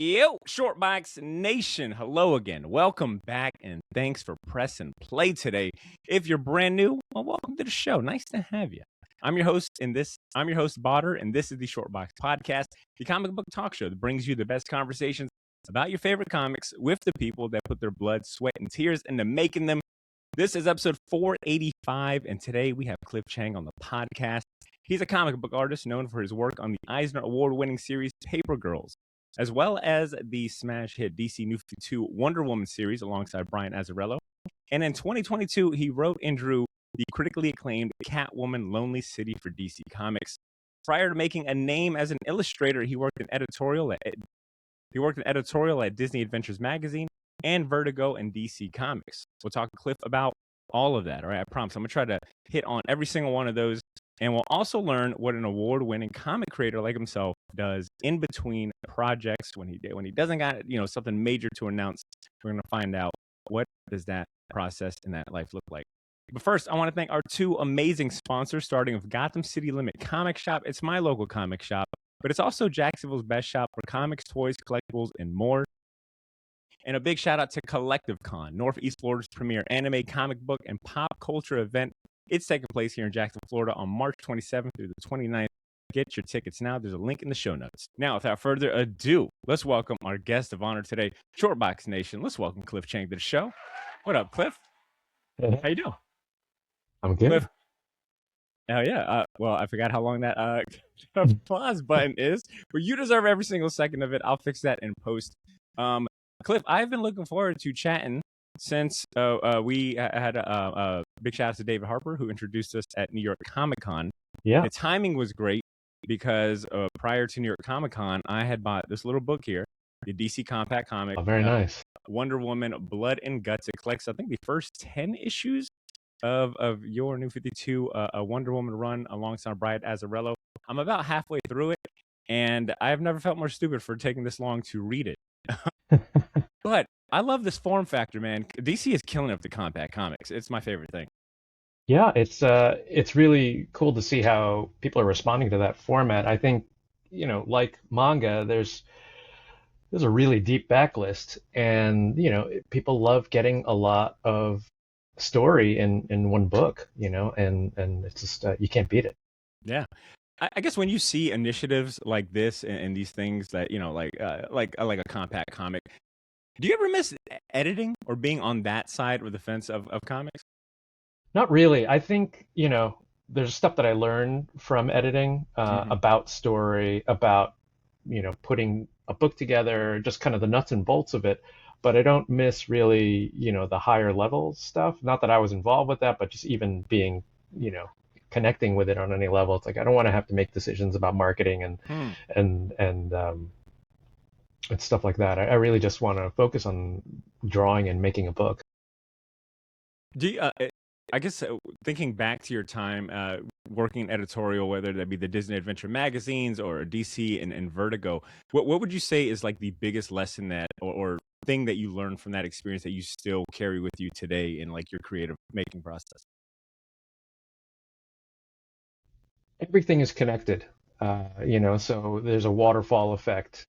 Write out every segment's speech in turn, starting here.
Yo, Shortbox Nation, hello again. Welcome back, and thanks for pressing play today. If you're brand new, well, welcome to the show. Nice to have you. I'm your host, Botter, and this is the Shortbox Podcast, the comic book talk show that brings you the best conversations about your favorite comics with the people that put their blood, sweat, and tears into making them. This is episode 485, and today we have Cliff Chiang on the podcast. He's a comic book artist known for his work on the Eisner Award-winning series Paper Girls, as well as the smash hit DC New 52 Wonder Woman series alongside Brian Azzarello. And in 2022, he wrote and drew the critically acclaimed Catwoman Lonely City for DC Comics. Prior to making a name as an illustrator, he worked in editorial at Disney Adventures Magazine and Vertigo and DC Comics. We'll talk to Cliff about all of that. All right, I promise. I'm going to try to hit on every single one of those. And we'll also learn what an award-winning comic creator like himself does in between projects when he doesn't got something major to announce. We're going to find out what does that process in that life look like. But first, I want to thank our two amazing sponsors, starting with Gotham City Limit Comic Shop. It's my local comic shop, but it's also Jacksonville's best shop for comics, toys, collectibles, and more. And a big shout out to Collective Con, Northeast Florida's premier anime, comic book, and pop culture event. It's taking place here in Jacksonville, Florida on March 27th through the 29th. Get your tickets now. There's a link in the show notes. Now, without further ado, let's welcome our guest of honor today, Shortbox Nation. Let's welcome Cliff Chiang to the show. What up, Cliff? How you doing? I'm good. Cliff? Oh, yeah. Well, I forgot how long that pause button is, but you deserve every single second of it. I'll fix that in post. Cliff, I've been looking forward to chatting since we had a big shout out to David Harper, who introduced us at New York Comic Con. Yeah. The timing was great because prior to New York Comic Con, I had bought this little book here, the DC Compact comic. Oh, very nice. Wonder Woman, Blood and Guts. It collects, I think, the first 10 issues of your New 52 Wonder Woman run alongside Brian Azzarello. I'm about halfway through it, and I've never felt more stupid for taking this long to read it. But I love this form factor, man. DC is killing it with the compact comics. It's my favorite thing. Yeah, it's really cool to see how people are responding to that format. I think, like manga, there's a really deep backlist, and people love getting a lot of story in one book, and it's just you can't beat it. Yeah. I guess when you see initiatives like this and these things that like a compact comic, do you ever miss editing or being on that side of the fence of comics? Not really. I think, there's stuff that I learned from editing about story, about, putting a book together, just kind of the nuts and bolts of it. But I don't miss really, the higher level stuff. Not that I was involved with that, but just even being, connecting with it on any level. It's like I don't want to have to make decisions about marketing and stuff like that. I really just want to focus on drawing and making a book. Do you, I guess thinking back to your time working in editorial, whether that be the Disney Adventure magazines or DC and Vertigo, what would you say is like the biggest lesson that or thing that you learned from that experience that you still carry with you today in like your creative making process? Everything is connected, so there's a waterfall effect.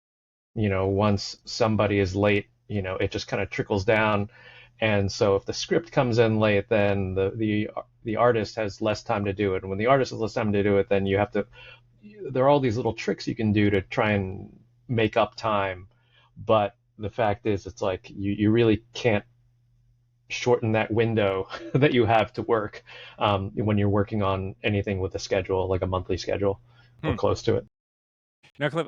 Once somebody is late, it just kind of trickles down. And so if the script comes in late, then the artist has less time to do it. And when the artist has less time to do it, then there are all these little tricks you can do to try and make up time. But the fact is, it's like you really can't shorten that window that you have to work when you're working on anything with a schedule, like a monthly schedule or close to it. Now, Cliff,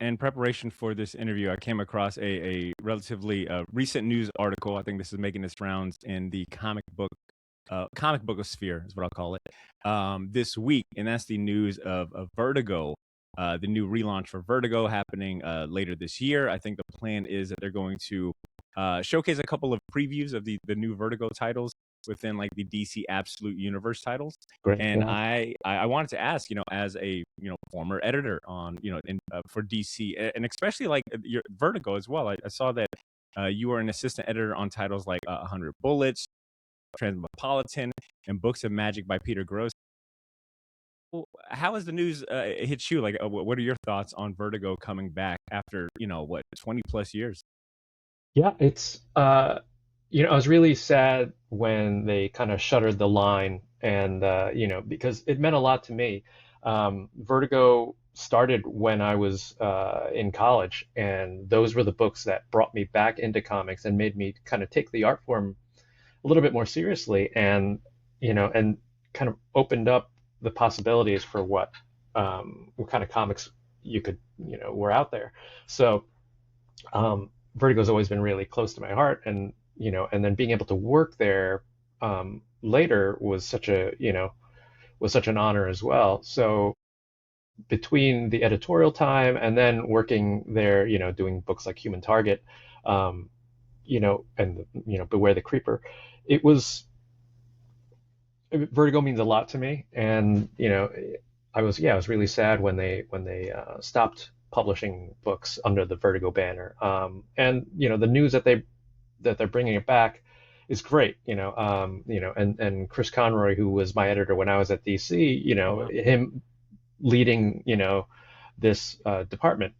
in preparation for this interview, I came across a relatively recent news article. I think this is making its rounds in the comic bookosphere, is what I'll call it, this week, and that's the news of Vertigo, the new relaunch for Vertigo happening later this year. I think the plan is that they're going to showcase a couple of previews of the new Vertigo titles within like the DC Absolute Universe titles. Great. And Yeah. I wanted to ask, as a former editor on for DC, and especially like your Vertigo as well. I saw that you were an assistant editor on titles like 100 Bullets, Transmetropolitan, and Books of Magic by Peter Gross. how has the news hit you? Like, what are your thoughts on Vertigo coming back after, 20 plus years? Yeah, it's I was really sad when they kind of shuttered the line, and because it meant a lot to me. Vertigo started when I was in college, and those were the books that brought me back into comics and made me kind of take the art form a little bit more seriously, and kind of opened up the possibilities for what kind of comics you could, were out there. So Vertigo's always been really close to my heart, and then being able to work there later was such an honor as well. So between the editorial time and then working there, doing books like Human Target, and Beware the Creeper, it was Vertigo means a lot to me, and I was really sad when they stopped publishing books under the Vertigo banner. And the news that they're bringing it back is great. And Chris Conroy, who was my editor when I was at DC, Oh, wow. him leading, this department,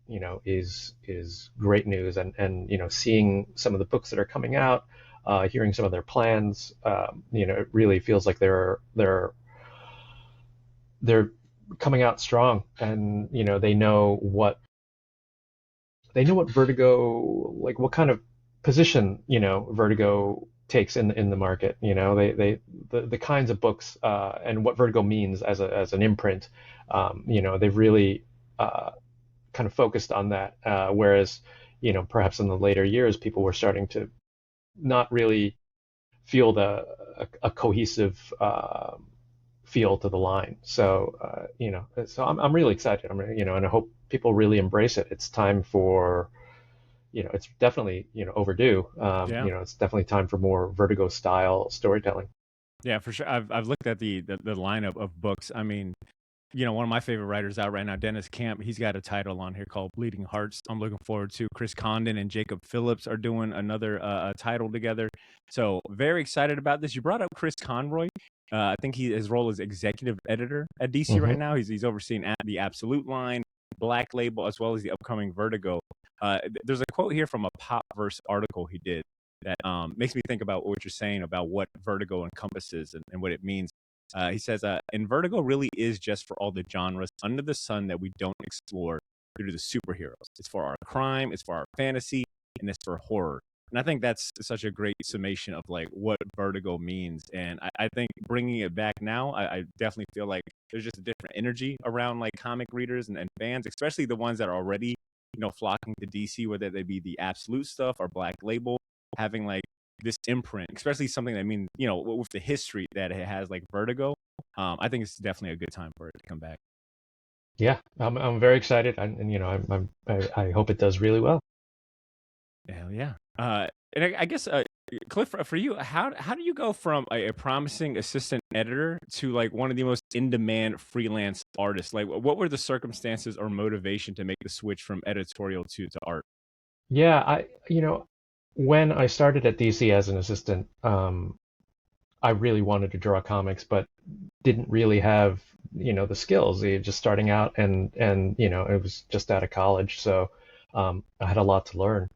is great news. And seeing some of the books that are coming out, hearing some of their plans, it really feels like they're coming out strong, and they know what Vertigo, like what kind of position Vertigo takes in the market. The kinds of books, and what Vertigo means as an imprint. They've really kind of focused on that, whereas perhaps in the later years people were starting to not really feel a cohesive feel to the line. So I'm really excited. And I hope people really embrace it. It's time for, it's definitely, overdue. Yeah. It's definitely time for more Vertigo style storytelling. Yeah, for sure. I've looked at the lineup of books. I mean, one of my favorite writers out right now, Dennis Camp, he's got a title on here called Bleeding Hearts. I'm looking forward to. Chris Condon and Jacob Phillips are doing another title together. So very excited about this. You brought up Chris Conroy. I think his role is executive editor at DC right Hmm. now. He's overseeing the Absolute line, Black Label, as well as the upcoming Vertigo. There's a quote here from a Popverse article he did that makes me think about what you're saying about what Vertigo encompasses and what it means. He says, and Vertigo really is just for all the genres under the sun that we don't explore due to the superheroes. It's for our crime, it's for our fantasy, and it's for horror. And I think that's such a great summation of like what Vertigo means. And I think bringing it back now, I definitely feel like there's just a different energy around like comic readers and fans, especially the ones that are already, flocking to DC, whether they be the Absolute stuff or Black Label, having like this imprint, especially something that means, with the history that it has, like Vertigo. I think it's definitely a good time for it to come back. Yeah, I'm very excited, and I hope it does really well. Hell yeah. And I guess, Cliff, for you, how do you go from a promising assistant editor to like one of the most in demand freelance artists? Like, what were the circumstances or motivation to make the switch from editorial to art? Yeah, when I started at DC as an assistant, I really wanted to draw comics, but didn't really have, the skills. Just starting out, and it was just out of college, so I had a lot to learn.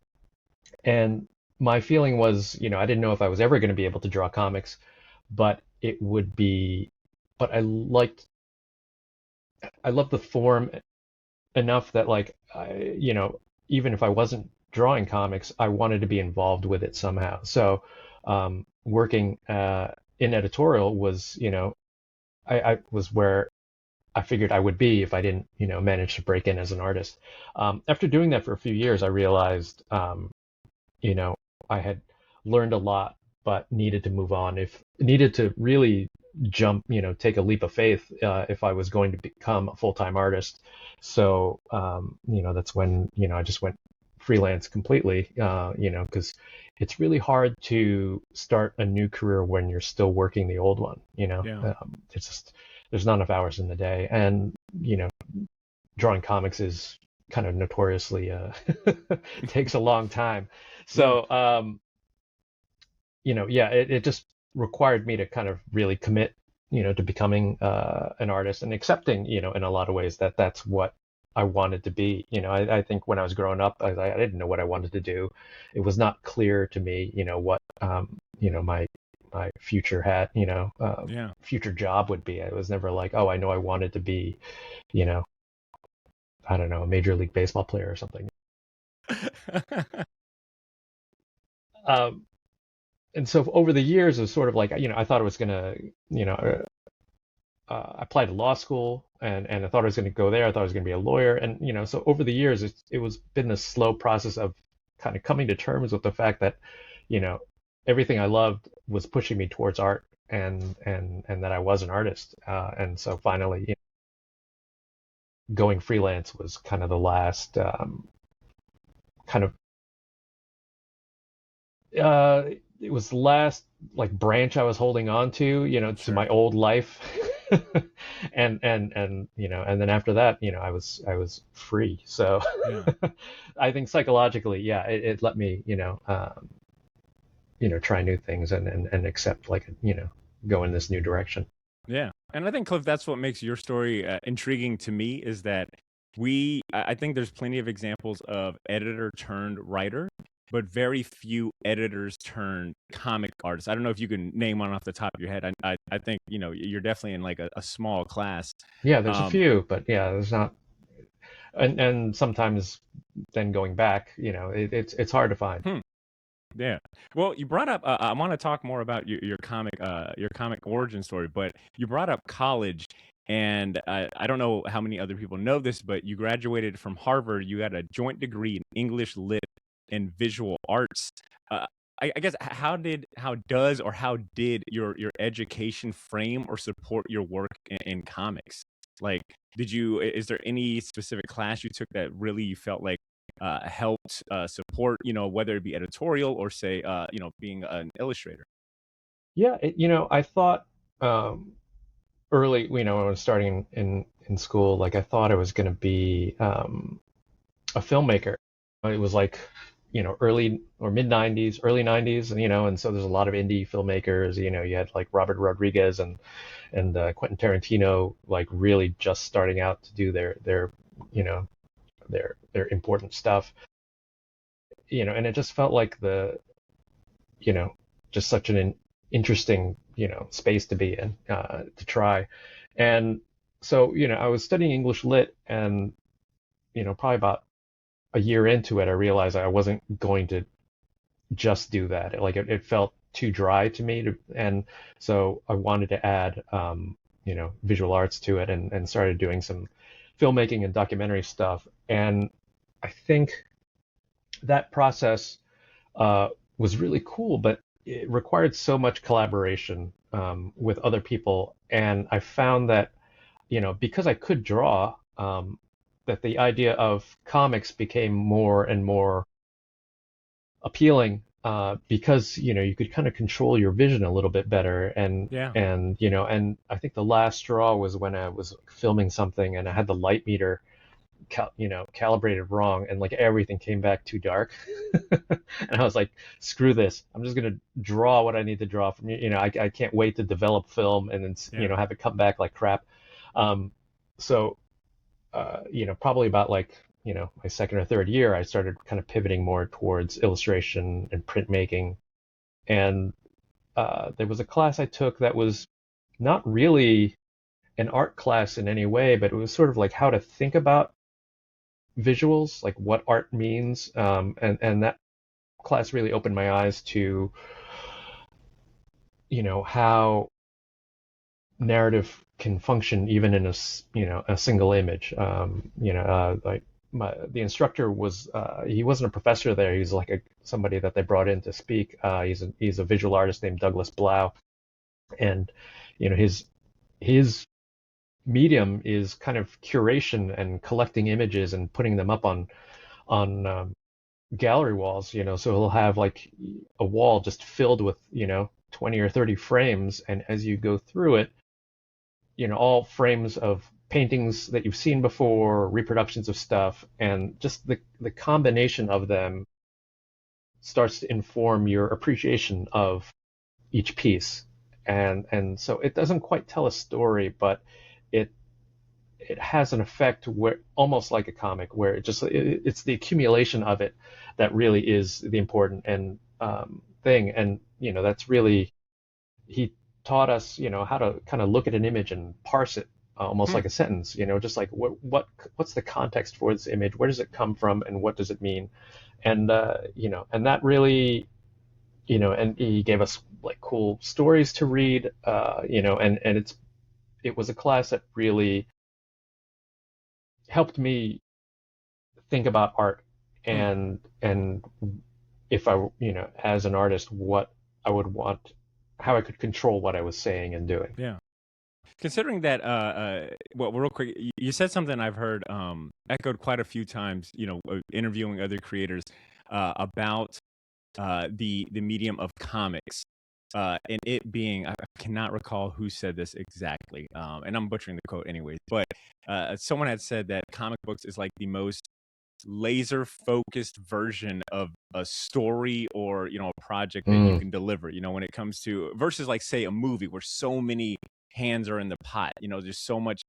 And my feeling was, I didn't know if I was ever going to be able to draw comics, but it would be, but I loved the form enough that like, even if I wasn't drawing comics, I wanted to be involved with it somehow. So, working in editorial was, I was where I figured I would be if I didn't, manage to break in as an artist. After doing that for a few years, I realized, you know, I had learned a lot, but needed to move on. If needed to really jump, take a leap of faith, if I was going to become a full-time artist. So, that's when, I just went freelance completely, because it's really hard to start a new career when you're still working the old one. Yeah. It's just, there's not enough hours in the day. And, you know, drawing comics is kind of notoriously takes a long time. Yeah. So yeah, it just required me to kind of really commit to becoming an artist and accepting, in a lot of ways that that's what I wanted to be. I think when I was growing up, I didn't know what I wanted to do. It was not clear to me, what, my future Yeah. future job would be. It was never like, oh, I know I wanted to be, you know, I don't know, a major league baseball player or something. Um, and so over the years, it was sort of like, I thought I was gonna, apply to law school, and I thought I was going to go there. I thought I was going to be a lawyer. And, so over the years, it was been a slow process of kind of coming to terms with the fact that, you know, everything I loved was pushing me towards art, and that I was an artist. And so finally, going freelance was kind of the last kind of, uh, it was the last like branch I was holding on to, to Sure. my old life. And and then after that, I was free. So Yeah. I think psychologically, yeah, it let me, try new things and accept, like, go in this new direction. Yeah. And I think, Cliff, that's what makes your story intriguing to me is that I think there's plenty of examples of editor turned writer, but very few editors turned comic artists. I don't know if you can name one off the top of your head. I think, you're definitely in like a small class. Yeah, there's a Um, few, but yeah, there's not, and sometimes then going back, it's hard to find. hmm. Yeah. Well, you brought up. I want to talk more about your comic origin story. But you brought up college, and I don't know how many other people know this, but you graduated from Harvard. You got a joint degree in English Lit and Visual Arts. Uh, I guess how did your education frame or support your work in comics? Like, is there any specific class you took that really you felt like helped support, whether it be editorial or say, being an illustrator. Yeah, I thought, early, when I was starting in school, like I thought I was going to be a filmmaker. It was like, early or mid 90s, early 90s, and so there's a lot of indie filmmakers. You had like Robert Rodriguez and Quentin Tarantino, like really just starting out to do their you know their important stuff. And it just felt like you know just such an interesting space to be in, to try. And so, I was studying English Lit, and probably about a year into it, I realized I wasn't going to just do that. Like it felt too dry to me, and so I wanted to add, visual arts to it, and started doing some filmmaking and documentary stuff. And I think that process uh, was really cool, but it required so much collaboration with other people. And I found that, because I could draw, that the idea of comics became more and more appealing, because you could kind of control your vision a little bit better. and Yeah. and and I think the last straw was when I was filming something and I had the light meter calibrated wrong, and like everything came back too dark. And I was like, screw this, I'm just gonna draw what I need to draw from I can't wait to develop film and then Yeah. have it come back like crap. So probably about like my second or third year, I started kind of pivoting more towards illustration and printmaking. And there was a class I took that was not really an art class in any way, but it was sort of like how to think about visuals, like what art means. And that class really opened my eyes to, how narrative can function even in a single image. Like the instructor was, he wasn't a professor there. He was like somebody that they brought in to speak. He's a visual artist named Douglas Blau, and his medium is kind of curation and collecting images and putting them up on gallery walls. So he'll have like a wall just filled with 20 or 30 frames, and as you go through it, all frames of paintings that you've seen before, reproductions of stuff, and just the combination of them starts to inform your appreciation of each piece. and so it doesn't quite tell a story, but it it has an effect where almost like a comic, where it's the accumulation of it that really is the important and thing. And that's really, he taught us how to kind of look at an image and parse it almost Hmm. like a sentence, just like what's the context for this image, where does it come from, and what does it mean. And and that really, and he gave us like cool stories to read, and it was a class that really helped me think about art, Hmm. and if I, as an artist, what I would want, how I could control what I was saying and doing. Yeah. Considering that, well, real quick, you said something I've heard echoed quite a few times. Interviewing other creators about the medium of comics, and it being, I cannot recall who said this exactly, and I'm butchering the quote anyways, but someone had said that comic books is like the most laser focused version of a story, or a project that you Mm, can deliver, when it comes to, versus like say a movie where so many hands are in the pot, there's so much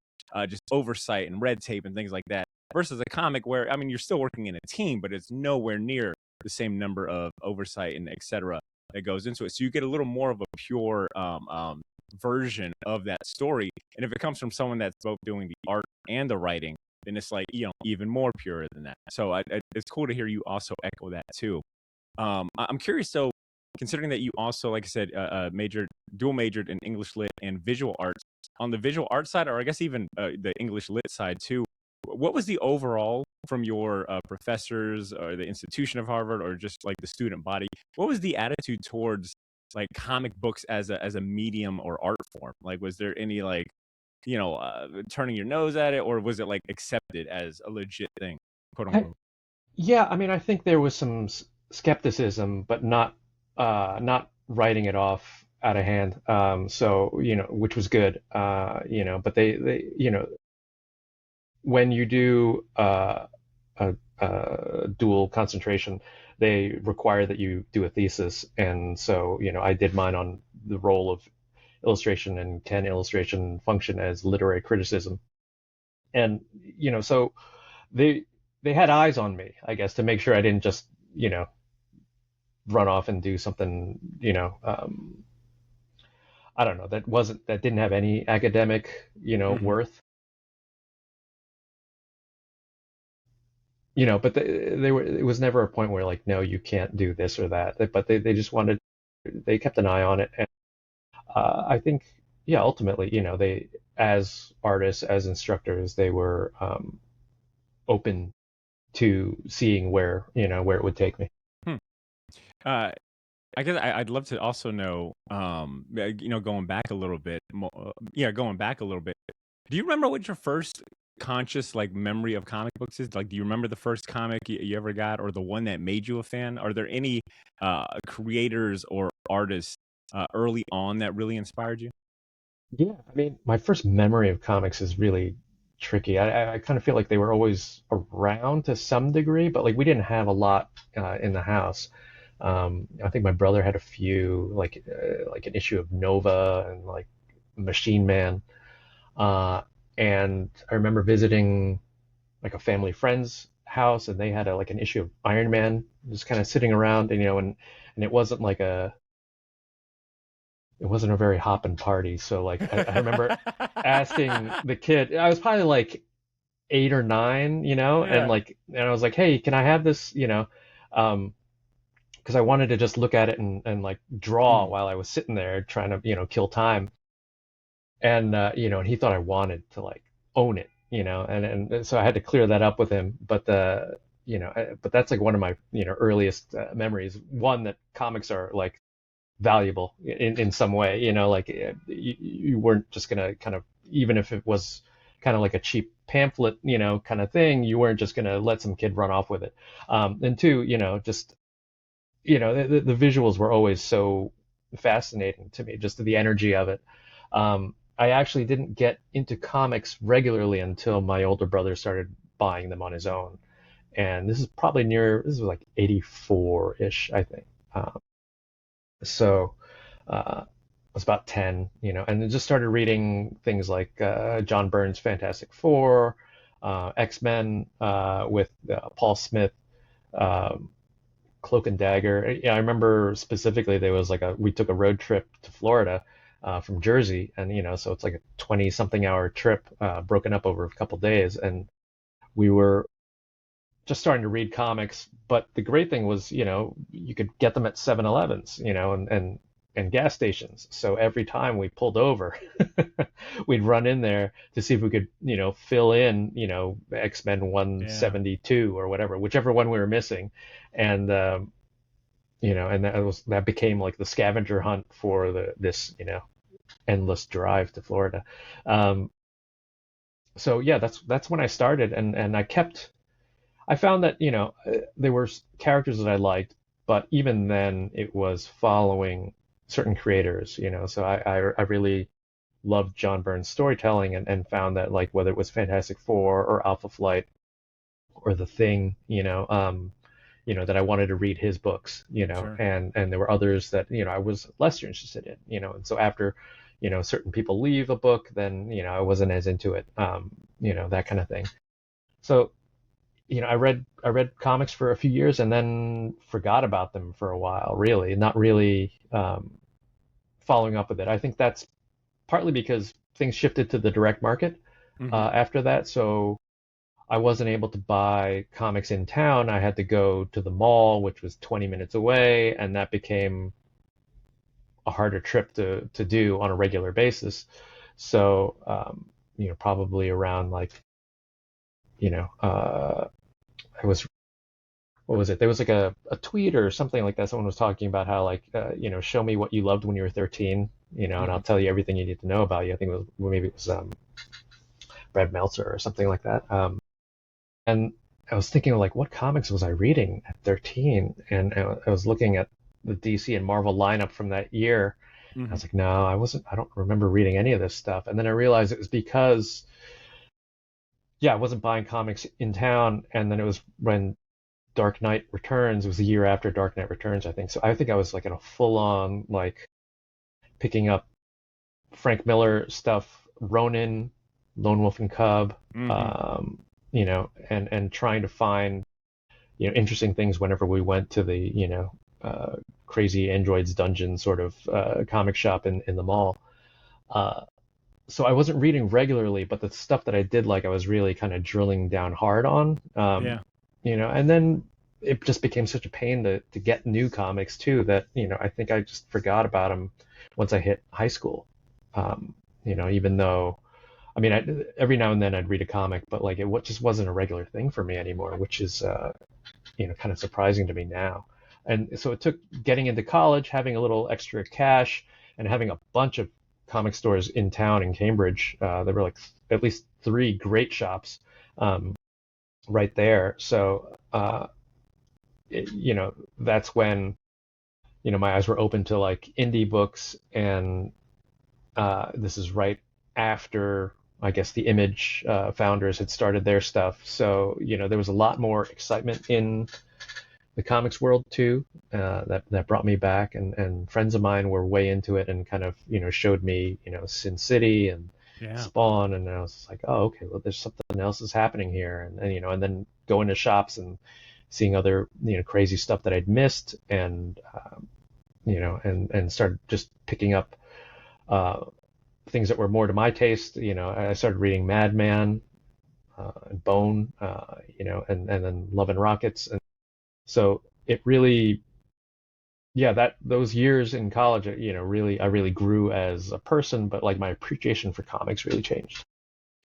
just oversight and red tape and things like that, versus a comic where, I mean, you're still working in a team, but it's nowhere near the same number of oversight and etc. that goes into it, so you get a little more of a pure version of that story. And if it comes from someone that's both doing the art and the writing, then it's like, even more pure than that. So it's cool to hear you also echo that too. I'm curious though, considering that you also, like I said, dual majored in English lit and visual arts. On the visual art side, or I guess even the English lit side too, what was the overall from your professors or the institution of Harvard, or just like the student body? What was the attitude towards like comic books as a medium or art form? Like, was there any like, turning your nose at it, or was it like accepted as a legit thing, quote I, unquote? yeah, I mean, I think there was some skepticism, but not writing it off out of hand. So which was good. But they when you do a dual concentration, they require that you do a thesis, and so I did mine on the role of illustration, and can illustration function as literary criticism. And so they they had eyes on me, I guess, to make sure I didn't just run off and do something, I don't know, that didn't have any academic Hmm. worth. But they were, it was never a point where like, no, you can't do this or that. But they just wanted, they kept an eye on it. And I think, yeah, ultimately, they, as artists, as instructors, they were open to seeing where it would take me. Hmm. Uh, I guess I'd love to also know, going back a little bit, yeah, going back a little bit. Do you remember what your first conscious like memory of comic books is? Like, do you remember the first comic you ever got, or the one that made you a fan? Are there any creators or artists early on that really inspired you? Yeah, I mean, my first memory of comics is really tricky. I kind of feel like they were always around to some degree, but like we didn't have a lot in the house. I think my brother had a few, like an issue of Nova and like Machine Man. Uh, and I remember visiting like a family friend's house, and they had like an issue of Iron Man just kind of sitting around, and and it wasn't a very hopping party. So like I remember asking the kid, I was probably like 8 or 9, and Yeah. I was like, hey, can I have this, um, because I wanted to just look at it and like draw Mm. while I was sitting there trying to, kill time. And and he thought I wanted to like own it, and so I had to clear that up with him. But but that's like one of my earliest memories. One, that comics are like valuable in some way, like you weren't just gonna kind of, even if it was kind of like a cheap pamphlet, kind of thing, you weren't just gonna let some kid run off with it. And two, just the visuals were always so fascinating to me, just the energy of it. I actually didn't get into comics regularly until my older brother started buying them on his own, and this was like 84-ish, I think. So uh, was about 10, and then just started reading things like John Byrne's Fantastic Four, X-Men with Paul Smith, um, Cloak and Dagger. Yeah, I remember specifically there was like we took a road trip to Florida from Jersey, and so it's like a 20 something hour trip broken up over a couple days, and we were just starting to read comics. But the great thing was, you could get them at 7-Elevens, and gas stations. So every time we pulled over, we'd run in there to see if we could, fill in, X-Men Yeah. 172 or whatever, whichever one we were missing. And, and that became like the scavenger hunt for this, endless drive to Florida. Um, so yeah, that's when I started, and I found that, there were characters that I liked, but even then it was following certain creators, so I really loved John Byrne's storytelling, and found that, like, whether it was Fantastic Four or Alpha Flight or The Thing, that I wanted to read his books, Sure. and there were others that, I was less interested in, and so after, certain people leave a book, then, I wasn't as into it, that kind of thing. So, I read comics for a few years and then forgot about them for a while, really, not really following up with it. I think that's partly because things shifted to the direct market Hmm. after that. So I wasn't able to buy comics in town. I had to go to the mall, which was 20 minutes away, and that became a harder trip to do on a regular basis. So, probably around, like, I was what was it? There was like a tweet or something like that. Someone was talking about how, like, show me what you loved when you were 13, and I'll Hmm. tell you everything you need to know about you. I think it was, well, maybe it was Brad Meltzer or something like that. And I was thinking, like, what comics was I reading at 13? And I was looking at the DC and Marvel lineup from that year. I Hmm. was like, no, I don't remember reading any of this stuff. And then I realized it was because, yeah, I wasn't buying comics in town. And then it was when Dark Knight Returns. It was the year after Dark Knight Returns, I think. So I think I was like in a full on, like, picking up Frank Miller stuff, Ronin, Lone Wolf and Cub, Hmm. and trying to find, interesting things whenever we went to the, crazy androids dungeon sort of comic shop in the mall. Uh, so I wasn't reading regularly, but the stuff that I did like, I was really kind of drilling down hard on. Yeah. And then it just became such a pain to get new comics too, that, I think I just forgot about them once I hit high school. Even though, I mean, every now and then I'd read a comic, but, like, it just wasn't a regular thing for me anymore, which is, kind of surprising to me now. And so it took getting into college, having a little extra cash, and having a bunch of comic stores in town in Cambridge. There were, like, at least three great shops um, right there. So, that's when, my eyes were open to, like, indie books. And this is right after, I guess, the Image founders had started their stuff. So, there was a lot more excitement in the comics world too. That brought me back, and friends of mine were way into it, and kind of, showed me, Sin City and Yeah. Spawn, and I was like, oh, okay, well, there's something else is happening here. And then going to shops and seeing other, crazy stuff that I'd missed, and and started just picking up uh, things that were more to my taste. I started reading Madman, and Bone, and then Love and Rockets. And so it really, yeah, that those years in college, really, I really grew as a person, but, like, my appreciation for comics really changed.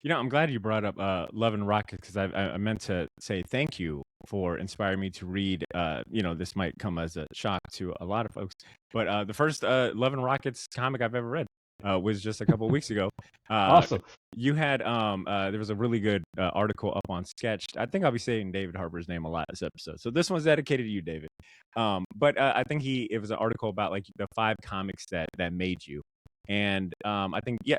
I'm glad you brought up Love and Rockets, because I meant to say thank you for inspiring me to read. This might come as a shock to a lot of folks, but the first Love and Rockets comic I've ever read was just a couple of weeks ago. Uh, Awesome. you had there was a really good article up on Sketched. I think I'll be saying David Harbour's name a lot this episode, so this one's dedicated to you, David. But I think it was an article about, like, the five comics that made you, and I think, yeah,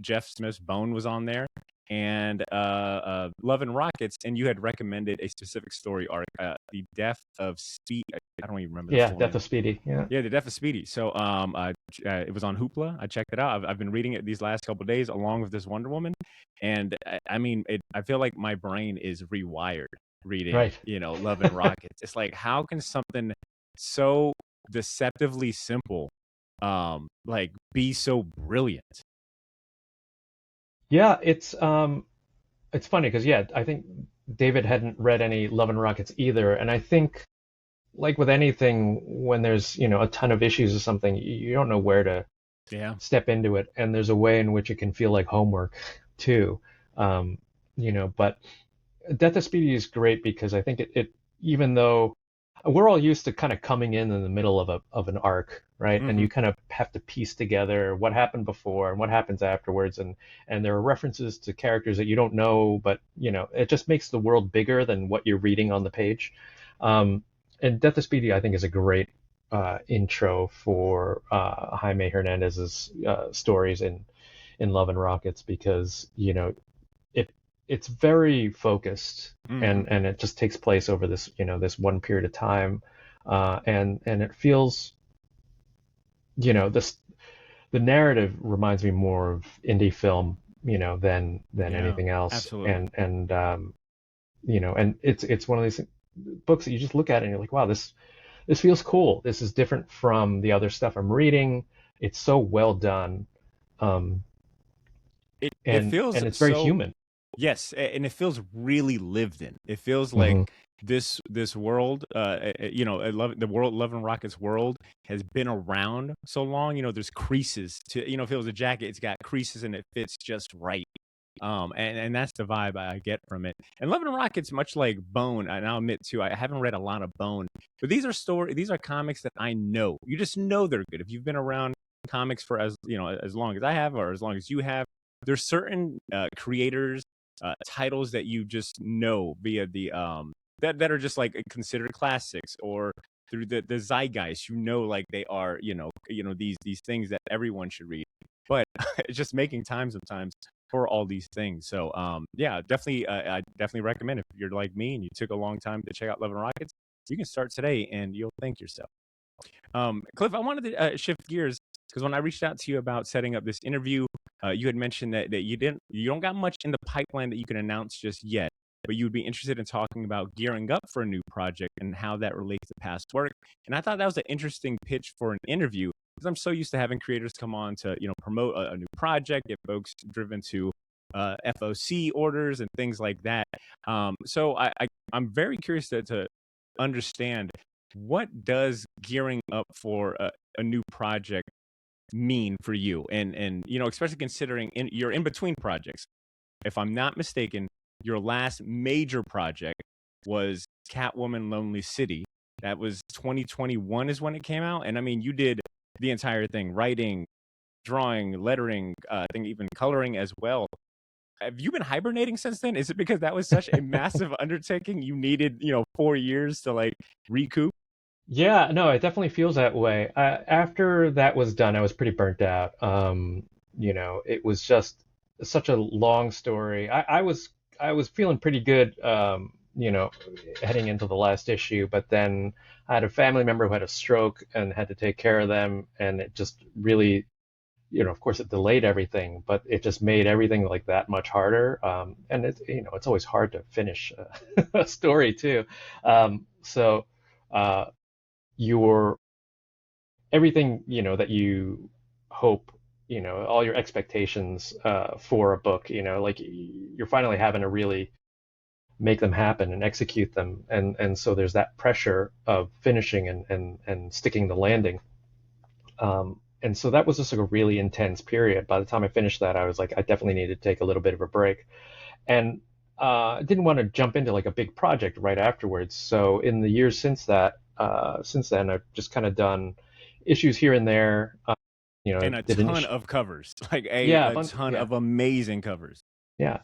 Jeff Smith's Bone was on there. and Love and Rockets, and you had recommended a specific story arc, the death of Speed. I don't even remember the Yeah, full Death name. of Speedy. Yeah. Yeah, the death of Speedy. So it was on Hoopla. I checked it out. I've been reading it these last couple of days along with this Wonder Woman, and I mean, I feel like my brain is rewired reading, Right. Love and Rockets. It's like, how can something so deceptively simple, like, be so brilliant? Yeah, it's funny because yeah, I think David hadn't read any Love and Rockets either, and I think like with anything, when there's a ton of issues or something, you don't know where to Yeah. step into it, and there's a way in which it can feel like homework too. Um, but Death of Speedy is great because I think it even though we're all used to kind of coming in the middle of an arc, right? And Hmm. you kind of have to piece together what happened before and what happens afterwards, and there are references to characters that you don't know, but it just makes the world bigger than what you're reading on the page. Um, and Death of Speedy, I think, is a great intro for Jaime Hernandez's stories in Love and Rockets because it it's very focused Hmm. and it just takes place over this one period of time, and it feels this the narrative reminds me more of indie film than Yeah, anything else, absolutely. and it's one of these books that you just look at it and you're like, wow, this feels cool. This is different from the other stuff I'm reading. It's so well done, um, It and feels it's very so. human. Yes, and it feels really lived in. It feels like Hmm. this world, the world, Love and Rockets world has been around so long. There's creases to, if it was a jacket, it's got creases and it fits just right. And that's the vibe I get from it. And Love and Rockets, much like Bone, and I'll admit too, I haven't read a lot of Bone, but these are comics that I know. You just know they're good if you've been around comics for as long as I have or as long as you have. There's certain creators, titles that you just know via the that are just like considered classics or through the zeitgeist. Like they are these things that everyone should read. But it's just making time sometimes for all these things. So yeah, definitely, I definitely recommend if you're like me and you took a long time to check out Love and Rockets, you can start today and you'll thank yourself. Cliff, I wanted to shift gears because when I reached out to you about setting up this interview, you had mentioned that you don't got much in the pipeline that you can announce just yet, but you would be interested in talking about gearing up for a new project and how that relates to past work. And I thought that was an interesting pitch for an interview because I'm so used to having creators come on to promote a new project, get folks driven to FOC orders and things like that. So I'm very curious to understand, what does gearing up for a new project mean for you, and especially considering you're in between projects. If I'm not mistaken, your last major project was Catwoman Lonely City. That was 2021 is when it came out, and I mean, you did the entire thing, writing, drawing, lettering, I think even coloring as well. Have you been hibernating since then? Is it because that was such a massive undertaking you needed 4 years to like recoup? Yeah, no, it definitely feels that way. After that was done, I was pretty burnt out. It was just such a long story. I was feeling pretty good, heading into the last issue, but then I had a family member who had a stroke and had to take care of them, and it just really, of course, it delayed everything, but it just made everything like that much harder. And it's always hard to finish a story too. So. Your everything that you hope, all your expectations for a book, like you're finally having to really make them happen and execute them, and so there's that pressure of finishing and sticking the landing. And so that was just like a really intense period. By the time I finished that, I was like, I definitely need to take a little bit of a break, and I didn't want to jump into like a big project right afterwards. So in the years since then, I've just kind of done issues here and there. And a Did an ton issue, of covers, like yeah, a ton yeah, of amazing covers. yeah.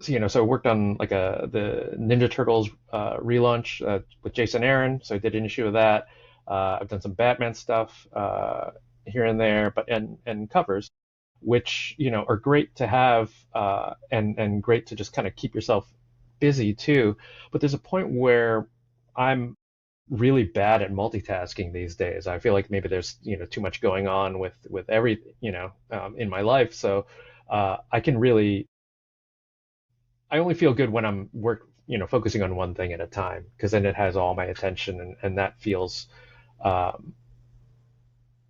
So, so I worked on like the Ninja Turtles relaunch with Jason Aaron. So I did an issue of that. I've done some Batman stuff here and there, but and covers. which, are great to have, and great to just kind of keep yourself busy too. But there's a point where I'm really bad at multitasking these days. I feel like maybe there's, too much going on with every, in my life. So I can really, I only feel good when I'm focusing on one thing at a time, because then it has all my attention, and that feels um,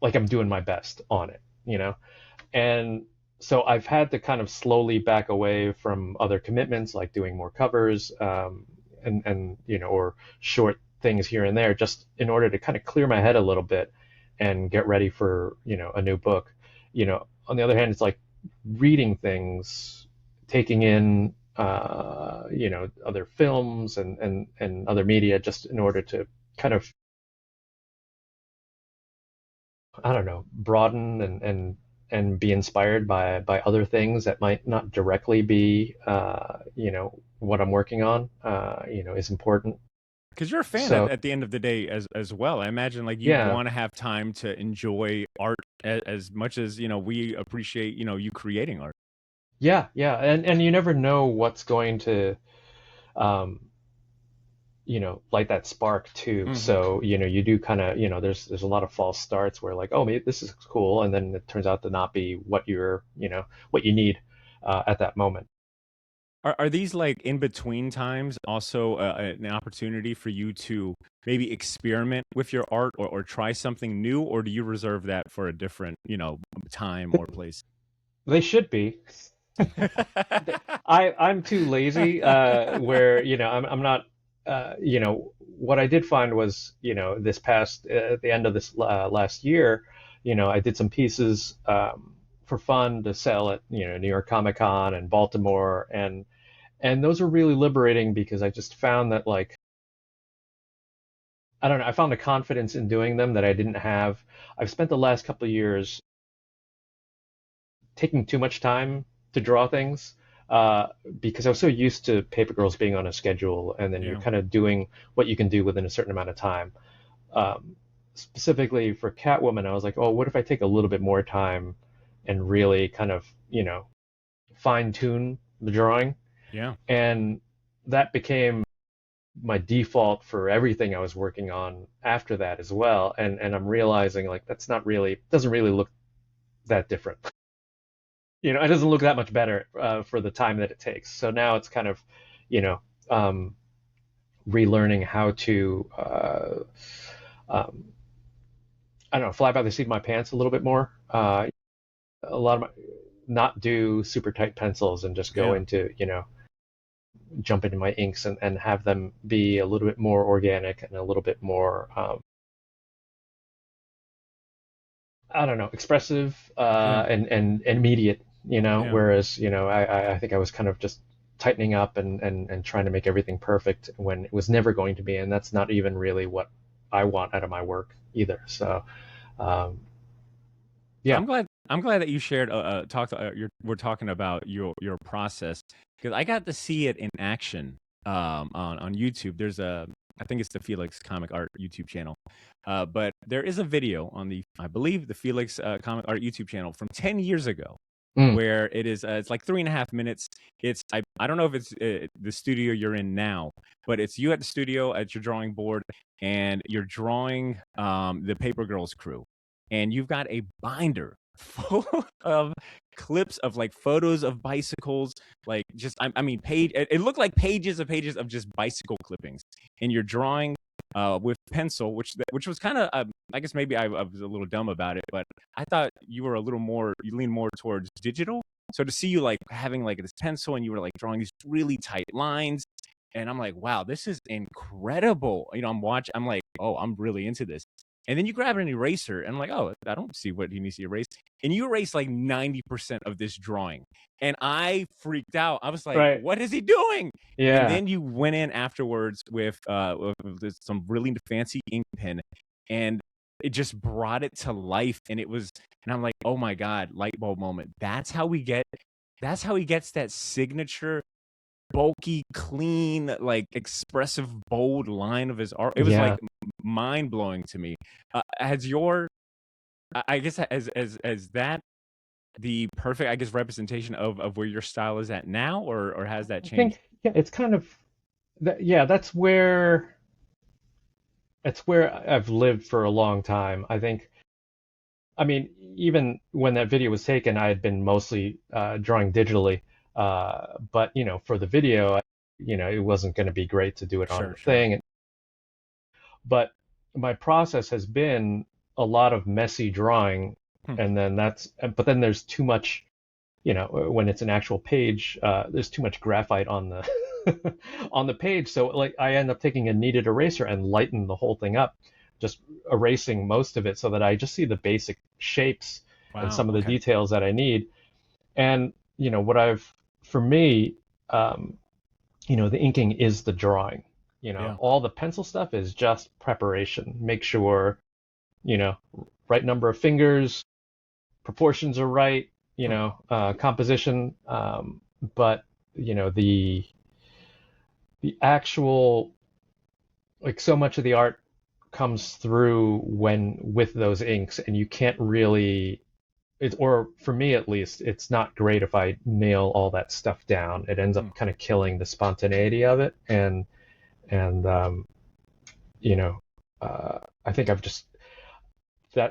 like I'm doing my best on it. And so I've had to kind of slowly back away from other commitments, like doing more covers, and or short things here and there, just in order to kind of clear my head a little bit and get ready for, a new book. On the other hand, it's like reading things, taking in, other films and other media, just in order to kind of, I don't know, broaden and be inspired by other things that might not directly be, what I'm working on, is important. Because you're a fan So at the end of the day as well. I imagine like you yeah, want to have time to enjoy art as much as we appreciate you creating art. yeah, and you never know what's going to, um, light that spark too. Hmm. So, you do kind of, there's a lot of false starts where like, oh, maybe this is cool, and then it turns out to not be what what you need at that moment. Are these like in between times also an opportunity for you to maybe experiment with your art or try something new, or do you reserve that for a different time or place? They should be. I'm too lazy, where, I'm not, what I did find was, this past, at the end of this last year, I did some pieces, for fun to sell at, New York Comic Con and Baltimore, and those were really liberating, because I just found that, like, I don't know, I found a confidence in doing them that I didn't have. I've spent the last couple of years taking too much time to draw things, uh, because I was so used to Paper Girls being on a schedule, and then you're Yeah. kind of doing what you can do within a certain amount of time. Um, Specifically for Catwoman, I was like, oh, what if I take a little bit more time and really kind of, fine tune the drawing? Yeah. And that became my default for everything I was working on after that as well. And I'm realizing, like, that's not really, doesn't really look that different. It doesn't look that much better, for the time that it takes. So now it's kind of, you know, um, relearning how to, um, I don't know, fly by the seat of my pants a little bit more. A lot of my, not do super tight pencils, and just go Yeah. into, jump into my inks, and have them be a little bit more organic and a little bit more, I don't know, expressive, Yeah. and immediate, Yeah. whereas, I think I was kind of just tightening up, and trying to make everything perfect when it was never going to be, and that's not even really what I want out of my work either. So, um, So yeah. I'm glad that you shared talked we're talking about your process, because I got to see it in action on YouTube. There's a, I think it's the Felix Comic Art YouTube channel. But there is a video on the, I believe, the Felix Comic Art YouTube channel from 10 years ago, Mm, where it is it's like 3.5 minutes. It's I don't know if it's the studio you're in now, but it's you at the studio at your drawing board, and you're drawing the Paper Girls crew, and you've got a binder full of clips of like photos of bicycles, like just I mean page it looked like pages of just bicycle clippings, and you're drawing with pencil, which was kind of I guess maybe I was a little dumb about it, but I thought you were a little more, you lean more towards digital. So to see you like having like this pencil, and you were like drawing these really tight lines, and I'm like, wow, this is incredible. I'm like, oh, I'm really into this. And then you grab an eraser, and I'm like, oh, I don't see what he needs to erase. And you erase like 90% of this drawing. And I freaked out. I was like, right. what is he doing? And Yeah. then you went in afterwards with some really fancy ink pen, and it just brought it to life. And it was, and I'm like, oh my God, light bulb moment. That's how he gets that signature bulky, clean, like expressive, bold line of his art. It was like Yeah. mind blowing to me. Has your, I guess, as that. the perfect, I guess, representation of where your style is at now, or has that I changed? think, yeah, it's kind of that, yeah, that's where I've lived for a long time. I think, I mean, even when that video was taken, I had been mostly drawing digitally. But, for the video, it wasn't going to be great to do it on Sure, the sure. thing. But my process has been a lot of messy drawing. Hmm. And then but then there's too much, when it's an actual page, there's too much graphite on the on the page. So like I end up taking a kneaded eraser and lighten the whole thing up, just erasing most of it so that I just see the basic shapes and Wow. some of the Okay. details that I need. And what for me, um, the inking is the drawing. Yeah. All the pencil stuff is just preparation. Make sure, you know, right number of fingers, proportions are right, Hmm. composition. But you know, the actual, like, so much of the art comes through when with those inks, and you can't really, or for me at least, it's not great if I nail all that stuff down. It ends Hmm. up kind of killing the spontaneity of it, and you know, I think I've just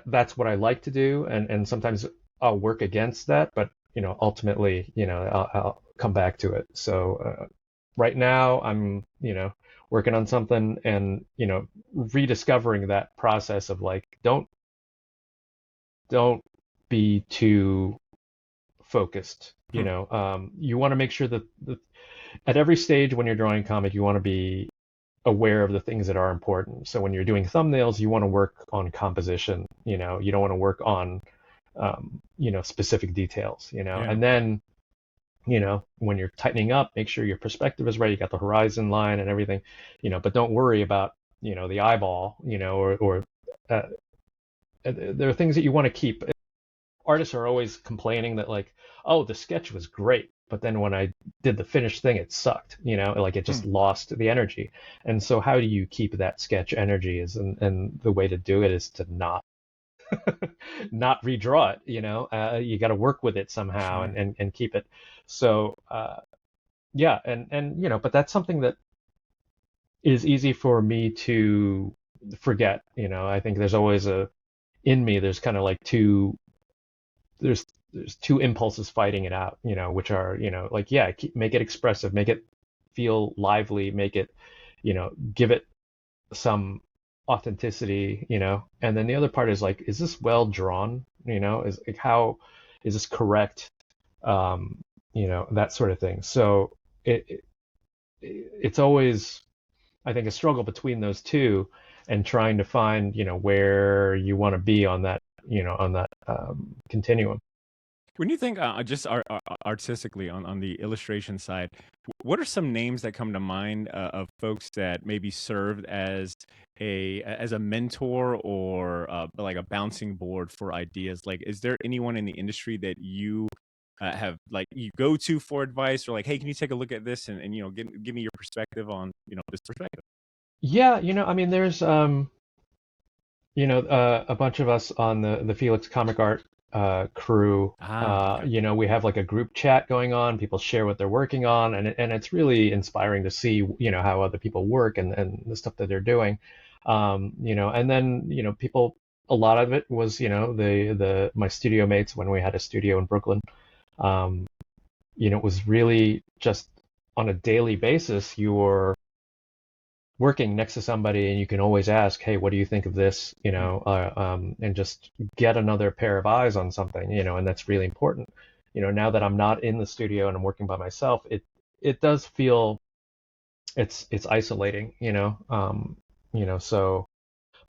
that's what I like to do, and sometimes I'll work against that, but ultimately, I'll come back to it. So right now, I'm working on something, and rediscovering that process of, like, don't be too focused. Hmm. You want to make sure that at every stage when you're drawing a comic, you want to be aware of the things that are important. So when you're doing thumbnails, you want to work on composition. You don't want to work on specific details. Yeah. And then when you're tightening up, make sure your perspective is right. You got the horizon line and everything. But don't worry about the eyeball. Or uh, there are things that you want to keep. Artists are always complaining that, like, oh, the sketch was great, but then when I did the finished thing, it sucked. Like, it Hmm. just lost the energy. And so how do you keep that sketch energy? And the way to do it is to not redraw it. You got to work with it somehow, and, Sure. and keep it. So yeah, and but that's something that is easy for me to forget. I think there's always in me, there's kind of like there's there's two impulses fighting it out, which are, like, yeah, make it expressive, make it feel lively, make it, give it some authenticity, and then the other part is, like, is this well drawn? Is, like, how is this correct? Um, that sort of thing. So it it's always, I think, a struggle between those two, and trying to find, where you want to be on that, continuum. When you think just artistically on the illustration side, what are some names that come to mind of folks that maybe served as a mentor or like a bouncing board for ideas? Like, is there anyone in the industry that you have like you go to for advice, or like, hey, can you take a look at this and give me your perspective on this perspective? Yeah, I mean, there's a bunch of us on the Felix Comic Art crew. Ah, okay. We have, like, a group chat going on. People share what they're working on, and it's really inspiring to see, how other people work, and the stuff that they're doing. And then, people. A lot of it was, the my studio mates when we had a studio in Brooklyn. Um, it was really just on a daily basis. You're working next to somebody, and you can always ask, hey, what do you think of this? Hmm. And just get another pair of eyes on something, and that's really important. Now that I'm not in the studio and I'm working by myself, it does feel, it's isolating, so.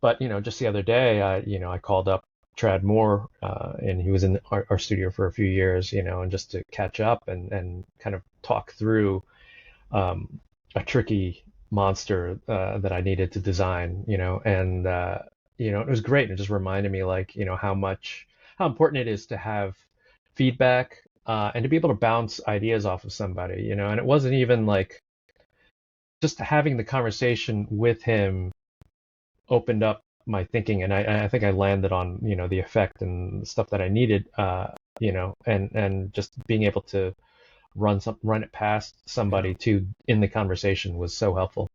But just the other day, I called up Trad Moore, and he was in our studio for a few years, and just to catch up, and kind of talk through um, a tricky monster that I needed to design, and it was great. It just reminded me, like, how important it is to have feedback, and to be able to bounce ideas off of somebody, and it wasn't even like just having the conversation with him opened up my thinking, and I think I landed on, the effect and the stuff that I needed, and just being able to run it past Yeah. somebody to in the conversation was so helpful.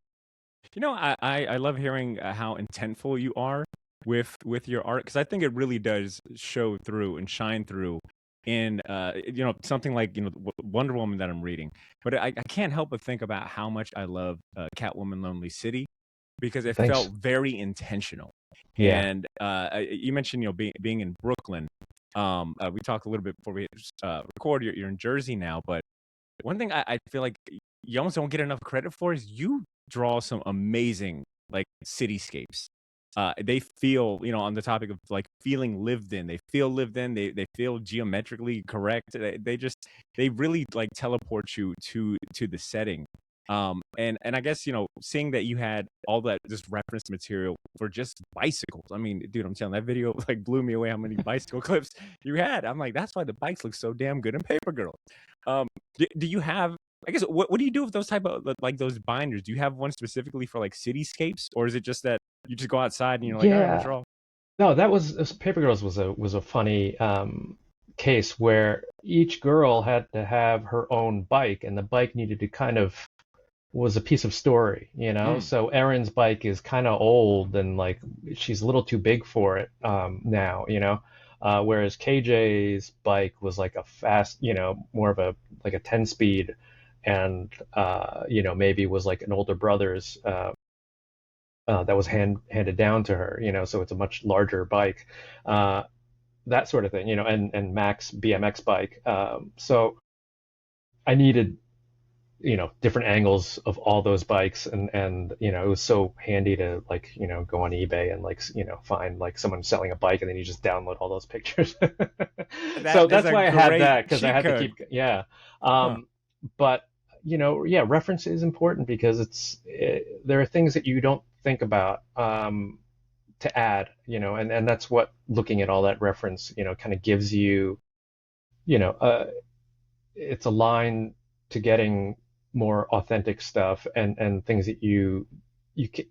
I love hearing how intentful you are with your art because I think it really does show through and shine through in something like Wonder Woman that I'm reading. But I can't help but think about how much I love Catwoman Lonely City because it Thanks. felt very intentional. Yeah. And you mentioned being in Brooklyn. We talked a little bit before we record. You're in Jersey now, but one thing I feel like you almost don't get enough credit for is you draw some amazing like cityscapes. They feel, on the topic of like feeling lived in. They feel lived in. They feel geometrically correct. They really like teleport you to the setting. And I guess seeing that you had all that just reference material for just bicycles. I mean, dude, I'm telling that video like blew me away how many bicycle clips you had. I'm like, that's why the bikes look so damn good in Paper Girl. Um, do you have? I guess what do you do with those type of like those binders? Do you have one specifically for like cityscapes, or is it just that you just go outside and you're like, all right, I'm gonna Yeah. draw? No, Paper Girls was a funny case where each girl had to have her own bike, and the bike needed to kind of was a piece of story, Mm, So Erin's bike is kind of old and like she's a little too big for it now, whereas KJ's bike was like a fast, more of a like a 10 speed, and maybe was like an older brother's that was handed down to her, so it's a much larger bike, that sort of thing, and Mac's BMX bike. So I needed different angles of all those bikes, and it was so handy to like go on eBay and like find like someone selling a bike, and then you just download all those pictures. that So is that's a why I had great that, because I cheat had to code. keep, yeah. Huh. But yeah, reference is important because there are things that you don't think about to add, and that's what looking at all that reference kind of gives you. you know uh, it's a line to getting more authentic stuff, and things that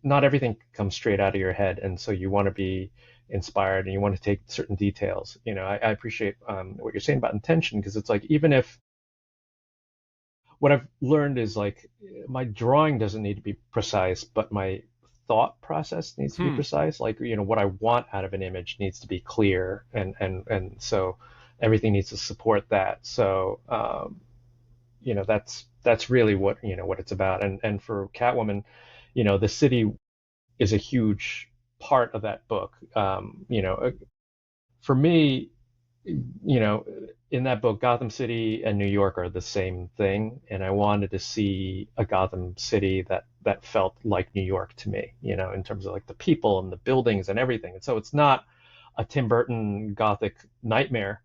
not everything comes straight out of your head, and so you want to be inspired and you want to take certain details. I appreciate what you're saying about intention, because it's like, even if what I've learned is like my drawing doesn't need to be precise, but my thought process needs to be Hmm. precise. Like, what I want out of an image needs to be clear, and so everything needs to support that. So that's really what it's about. And for Catwoman, the city is a huge part of that book. For me, in that book, Gotham City and New York are the same thing, and I wanted to see a Gotham City that felt like New York to me, in terms of like the people and the buildings and everything. And so it's not a Tim Burton Gothic nightmare,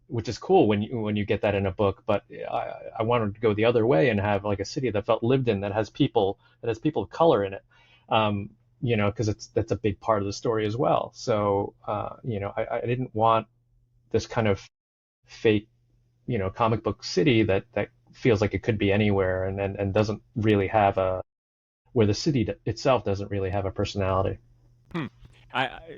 which is cool when you get that in a book. But I wanted to go the other way and have like a city that felt lived in, that has people of color in it. Because that's a big part of the story as well. So I didn't want this kind of fake, comic book city that feels like it could be anywhere, and doesn't really have where the city itself doesn't really have a personality. Hmm.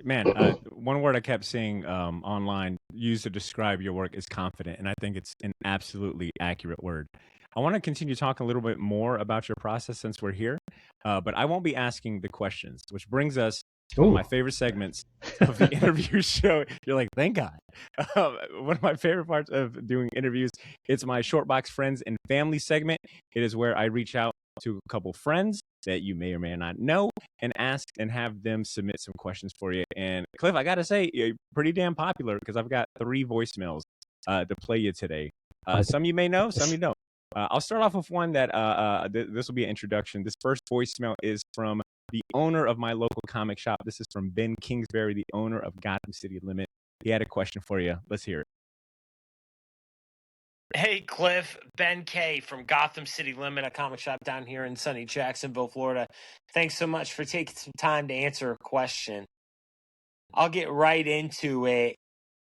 Man, one word I kept seeing online used to describe your work is confident, and I think it's an absolutely accurate word. I want to continue talking a little bit more about your process since we're here, but I won't be asking the questions, which brings us to one of Ooh. my favorite segments of the interview show. You're like, thank God. One of my favorite parts of doing interviews, it's my short box friends and family segment. It is where I reach out to a couple friends that you may or may not know and ask and have them submit some questions for you. And Cliff, I gotta say, you're pretty damn popular because I've got 3 voicemails to play you today. Oh, Some you may know, some nice. you don't. I'll start off with one that this will be an introduction. This first voicemail is from the owner of my local comic shop. This is from Ben Kingsbury, the owner of Gotham City Limit. He had a question for you. Let's hear it. Hey, Cliff, Ben K from Gotham City Limit, a comic shop down here in sunny Jacksonville, Florida. Thanks so much for taking some time to answer a question. I'll get right into it.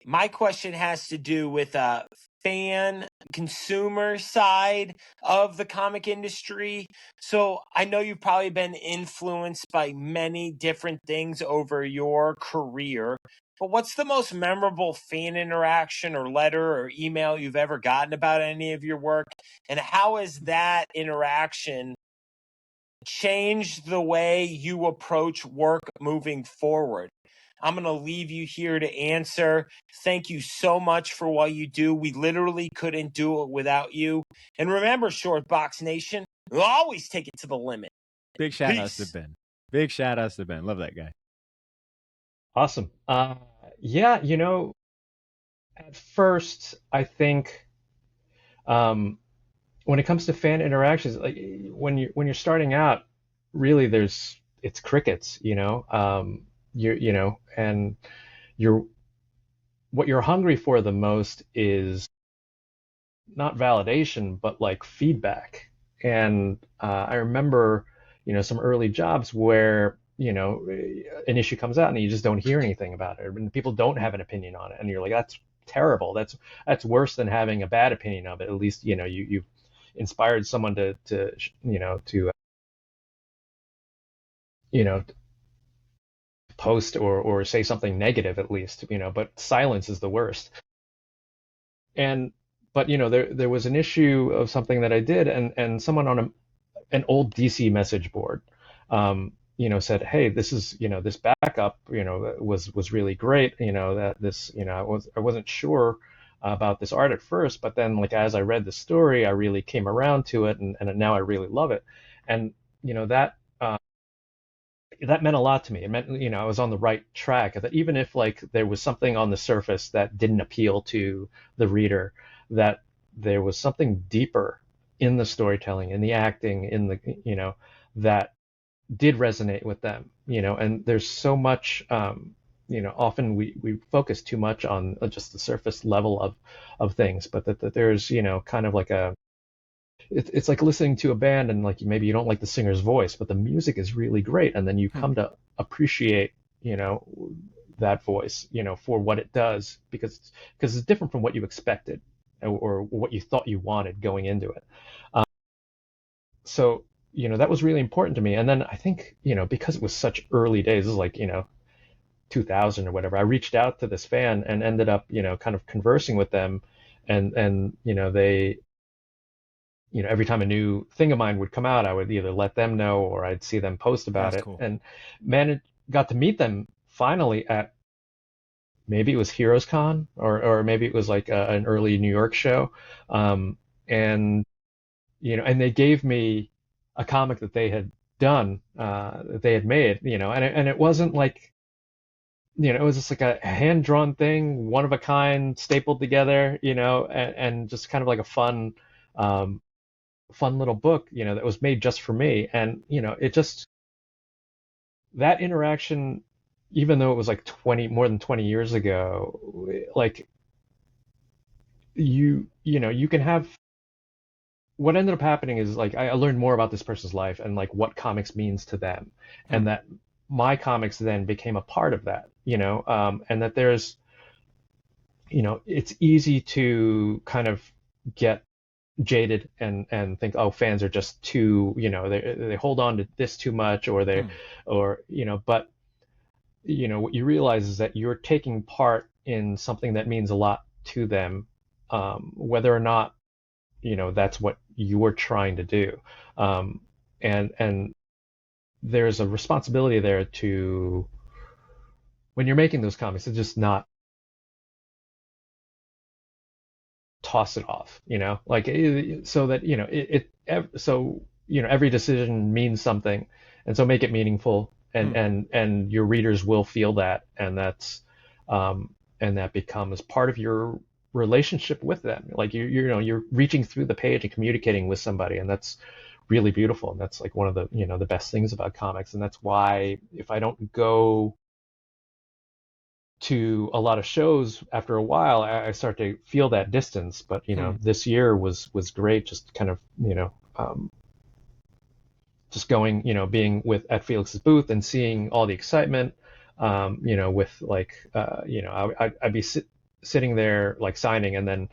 My question has to do with fan consumer side of the comic industry. So I know you've probably been influenced by many different things over your career, but what's the most memorable fan interaction or letter or email you've ever gotten about any of your work? And how has that interaction changed the way you approach work moving forward? I'm going to leave you here to answer. Thank you so much for what you do. We literally couldn't do it without you. And remember, Short Box Nation, we'll always take it to the limit. Big shout outs to Peace. Ben. Big shout outs to Ben. Love that guy. Awesome. Yeah, at first, I think when it comes to fan interactions, like when you're starting out, really it's crickets, and you're what you're hungry for the most is not validation, but like feedback. And I remember, some early jobs where, an issue comes out and you just don't hear anything about it, and people don't have an opinion on it, and you're like, that's terrible. That's worse than having a bad opinion of it. At least, you've inspired someone to post or say something negative at least, but silence is the worst. And but there was an issue of something that I did, and someone on an old DC message board said, hey, this is, this backup, was really great, that this, I wasn't sure about this art at first, but then like as I read the story, I really came around to it, and now I really love it. And that meant a lot to me. It meant, I was on the right track. That even if like there was something on the surface that didn't appeal to the reader, that there was something deeper in the storytelling, in the acting, in the, that did resonate with them, and there's so much, often we focus too much on just the surface level of things, but that there's, kind of like it's like listening to a band, and like maybe you don't like the singer's voice, but the music is really great, and then you come to appreciate, that voice, for what it does, because it's different from what you expected or what you thought you wanted going into it. So that was really important to me. And then I think, because it was such early days, this is like 2000 or whatever, I reached out to this fan and ended up kind of conversing with them, and they, every time a new thing of mine would come out, I would either let them know or I'd see them post about That's it. cool. And got to meet them finally at, maybe it was Heroes Con, or maybe it was like an early New York show. And they gave me a comic that they had done, that they had made, and it wasn't like, it was just like a hand-drawn thing, one of a kind, stapled together, and just kind of like a fun little book, that was made just for me. And, it just, that interaction, even though it was like more than 20 years ago, like you can have, what ended up happening is like I learned more about this person's life and like what comics means to them, and that my comics then became a part of that, and that there's, it's easy to kind of get jaded and think, oh, fans are just too, they hold on to this too much, or or but what you realize is that you're taking part in something that means a lot to them, whether or not that's what you were trying to do, and there's a responsibility there to, when you're making those comics, to just not toss it off, like, so that every decision means something, and so make it meaningful, and your readers will feel that, and that becomes part of your relationship with them. Like you're reaching through the page and communicating with somebody, and that's really beautiful. And that's like one of the the best things about comics. And that's why if I don't go to a lot of shows, after a while I start to feel that distance. But this year was great, just kind of just going, being at Felix's booth and seeing all the excitement, with like, I'd be sitting there like signing, and then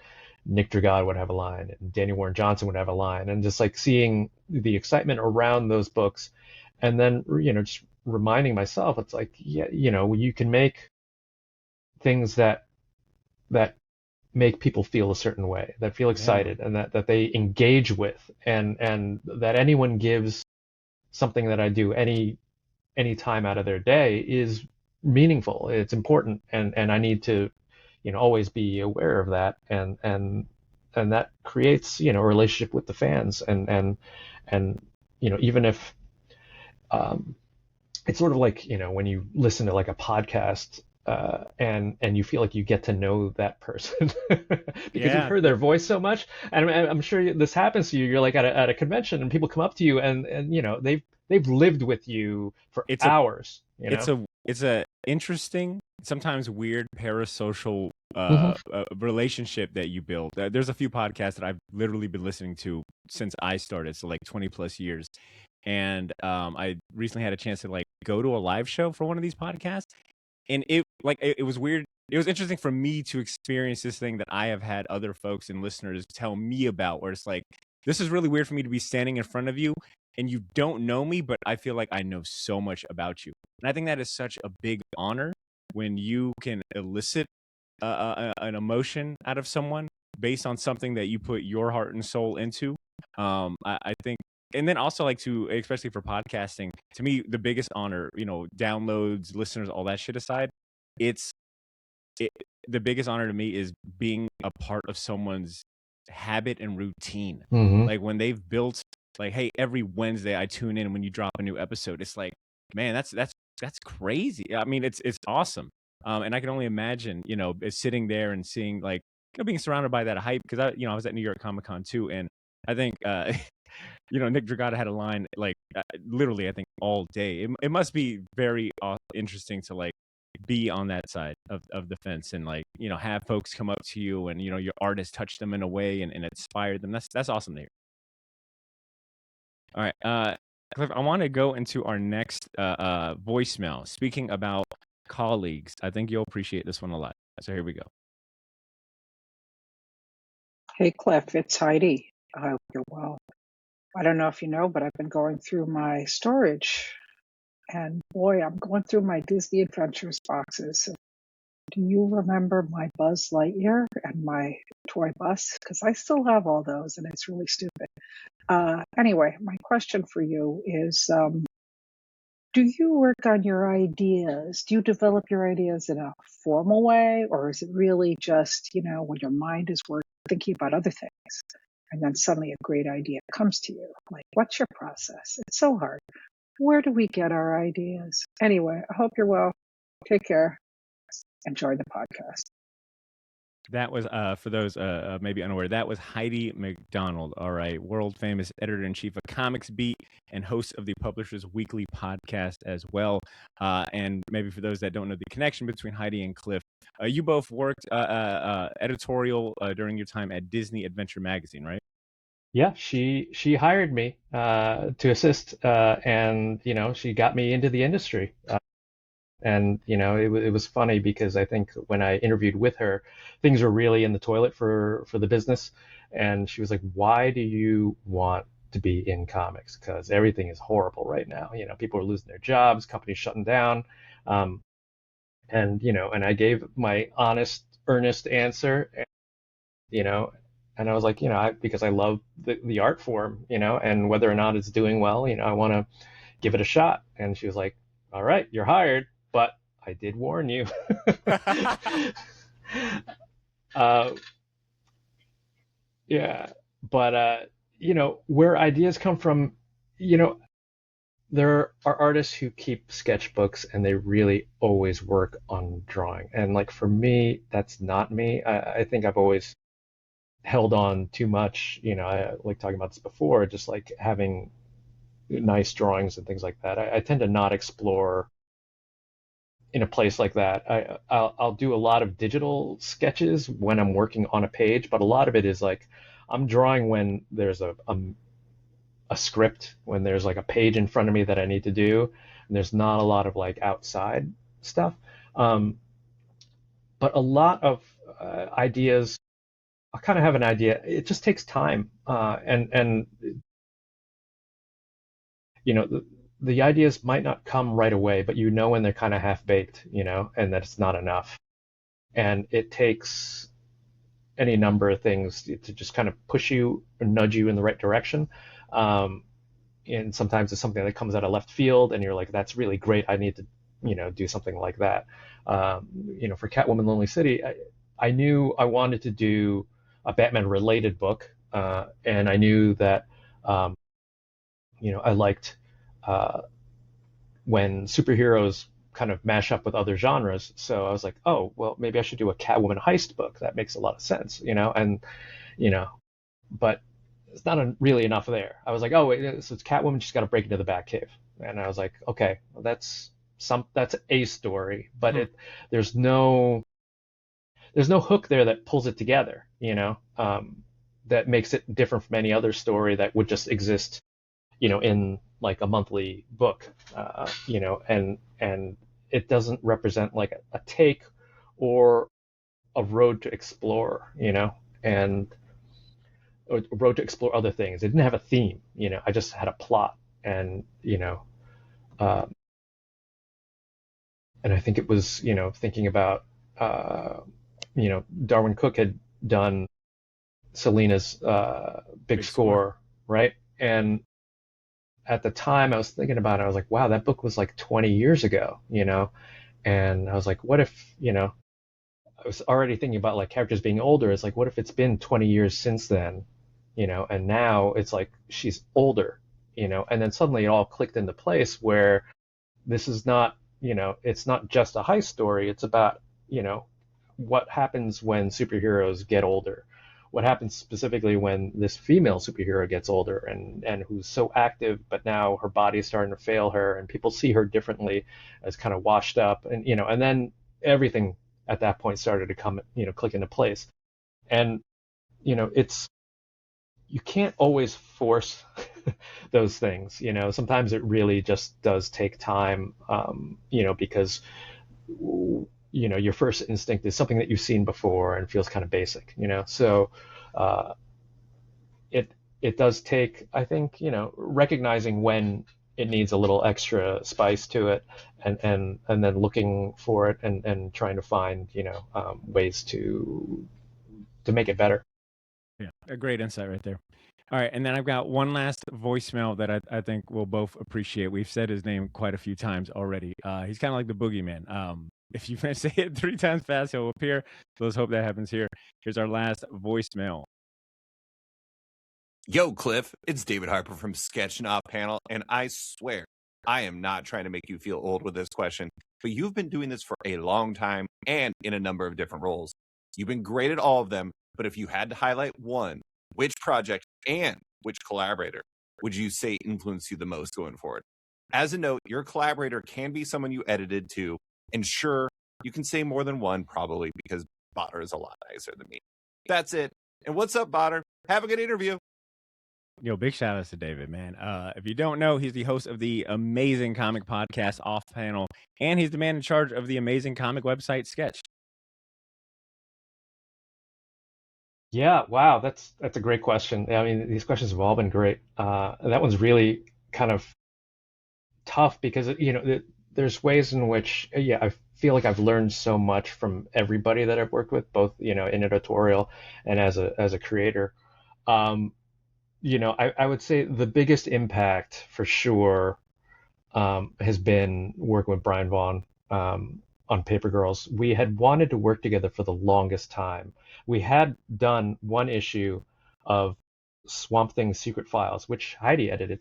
Nick Dragod would have a line, and Daniel Warren Johnson would have a line, and just like seeing the excitement around those books, and then just reminding myself, it's like, yeah, you can make things that make people feel a certain way, that feel excited, and that they engage with, and that anyone gives something that I do any time out of their day is meaningful. It's important, and I need to always be aware of that, and that creates a relationship with the fans, and even if it's sort of like when you listen to like a podcast, and you feel like you get to know that person because you've heard their voice so much, and I'm sure this happens to you. You're like at a convention, and people come up to you, and they've lived with you for hours. It's a interesting, sometimes weird parasocial relationship that you build. There's a few podcasts that I've literally been listening to since I started, so like 20 plus years. And I recently had a chance to like go to a live show for one of these podcasts, and it was weird. It was interesting for me to experience this thing that I have had other folks and listeners tell me about, where it's like, this is really weird for me to be standing in front of you and you don't know me, but I feel like I know so much about you. And I think that is such a big honor when you can elicit an emotion out of someone based on something that you put your heart and soul into. I think, and then also like to, especially for podcasting, to me, the biggest honor, downloads, listeners, all that shit aside, the biggest honor to me is being a part of someone's habit and routine. Like when they've built like, hey, every Wednesday I tune in when you drop a new episode. It's like, man, that's crazy. I mean, it's awesome. And I can only imagine, sitting there and seeing like, being surrounded by that hype, because I was at New York Comic Con too, and I think Nick Dragota had a line like literally I think all day. It must be very interesting to like be on that side of the fence, and like have folks come up to you, and your artist touched them in a way and inspired them. That's awesome to hear. All right, Cliff, I want to go into our next voicemail. Speaking about colleagues, I think you'll appreciate this one a lot. So here we go. Hey Cliff, it's Heidi. I hope you're well. I don't know if you know, but I've been going through my storage, and boy, I'm going through my Disney Adventures boxes. Do you remember my Buzz Lightyear and my toy bus? Because I still have all those, and it's really stupid. Anyway, my question for you is, do you work on your ideas? Do you develop your ideas in a formal way, or is it really just, when your mind is working, thinking about other things, and then suddenly a great idea comes to you? Like, what's your process? It's so hard. Where do we get our ideas? Anyway, I hope you're well. Take care. Enjoy the podcast. That was for those maybe unaware, that was Heidi McDonald. All right, world famous editor-in-chief of Comics Beat and host of the Publishers Weekly podcast as well. And maybe for those that don't know the connection between Heidi and Cliff, you both worked editorial during your time at Disney Adventure Magazine, right? Yeah, she hired me to assist, and she got me into the industry. And it was funny because I think when I interviewed with her, things were really in the toilet for the business, and she was like, "Why do you want to be in comics? Because everything is horrible right now. People are losing their jobs, companies shutting down." And I gave my honest, earnest answer, and I was like, because I love the art form, and whether or not it's doing well, I want to give it a shot. And she was like, "All right, you're hired, but I did warn you." Yeah, but where ideas come from, there are artists who keep sketchbooks and they really always work on drawing. And like for me, that's not me. I think I've always held on too much. I like talking about this before, just like having nice drawings and things like that. I tend to not explore in a place like that. I'll do a lot of digital sketches when I'm working on a page, but a lot of it is like I'm drawing when there's a script, when there's like a page in front of me that I need to do, and there's not a lot of like outside stuff. but a lot of ideas, I kind of have an idea. It just takes time, and the ideas might not come right away, but when they're kind of half baked, and that it's not enough. And it takes any number of things to just kind of push you or nudge you in the right direction. And sometimes it's something that comes out of left field, and you're like, "That's really great. I need to, do something like that." For Catwoman, Lonely City, I knew I wanted to do a Batman-related book, and I knew that, I liked when superheroes kind of mash up with other genres. So I was like, oh, well, maybe I should do a Catwoman heist book. That makes a lot of sense, and, but it's not really enough there. I was like, oh, wait, so it's Catwoman. She's got to break into the Batcave. And I was like, okay, well, that's a story, but there's no hook there that pulls it together, that makes it different from any other story that would just exist, in like a monthly book, and it doesn't represent like a take or a road to explore, and a road to explore other things. It didn't have a theme, I just had a plot, and uh, and I think it was, thinking about, Darwin Cook had done Selena's Big Score, right? And at the time I was thinking about it, I was like, wow, that book was like 20 years ago, and I was like, what if, I was already thinking about like characters being older. It's like, what if it's been 20 years since then, and now it's like she's older, and then suddenly it all clicked into place where this is not, it's not just a heist story. It's about, what happens when superheroes get older. What happens specifically when this female superhero gets older and who's so active, but now her body is starting to fail her, and people see her differently as kind of washed up, and and then everything at that point started to come, click into place. And it's, you can't always force those things. Sometimes it really just does take time, because your first instinct is something that you've seen before and feels kind of basic, so it does take, I think, recognizing when it needs a little extra spice to it, and then looking for it, and trying to find, ways to make it better. Yeah, a great insight right there. All right, and then I've got one last voicemail that I think we'll both appreciate. We've said his name quite a few times already. He's kind of like the boogeyman. If you say it 3 times fast, he'll appear. So let's hope that happens here. Here's our last voicemail. Yo, Cliff, it's David Harper from Sketching Off Panel, and I swear I am not trying to make you feel old with this question, but you've been doing this for a long time and in a number of different roles. You've been great at all of them, but if you had to highlight one, which project and which collaborator would you say influenced you the most going forward? As a note, your collaborator can be someone you edited too, and sure, you can say more than one probably because Botter is a lot nicer than me. That's it. And what's up, Botter? Have a good interview. Yo, big shout outs to David, man. If you don't know, he's the host of the amazing comic podcast Off Panel, and he's the man in charge of the amazing comic website Sketch. Yeah, wow, that's a great question. I mean, these questions have all been great. That one's really kind of tough because there's ways in which, yeah, I feel like I've learned so much from everybody that I've worked with, both in editorial and as a creator. I would say the biggest impact for sure has been working with Brian Vaughn on Paper Girls. We had wanted to work together for the longest time. We had done one issue of Swamp Thing's Secret Files, which Heidi edited,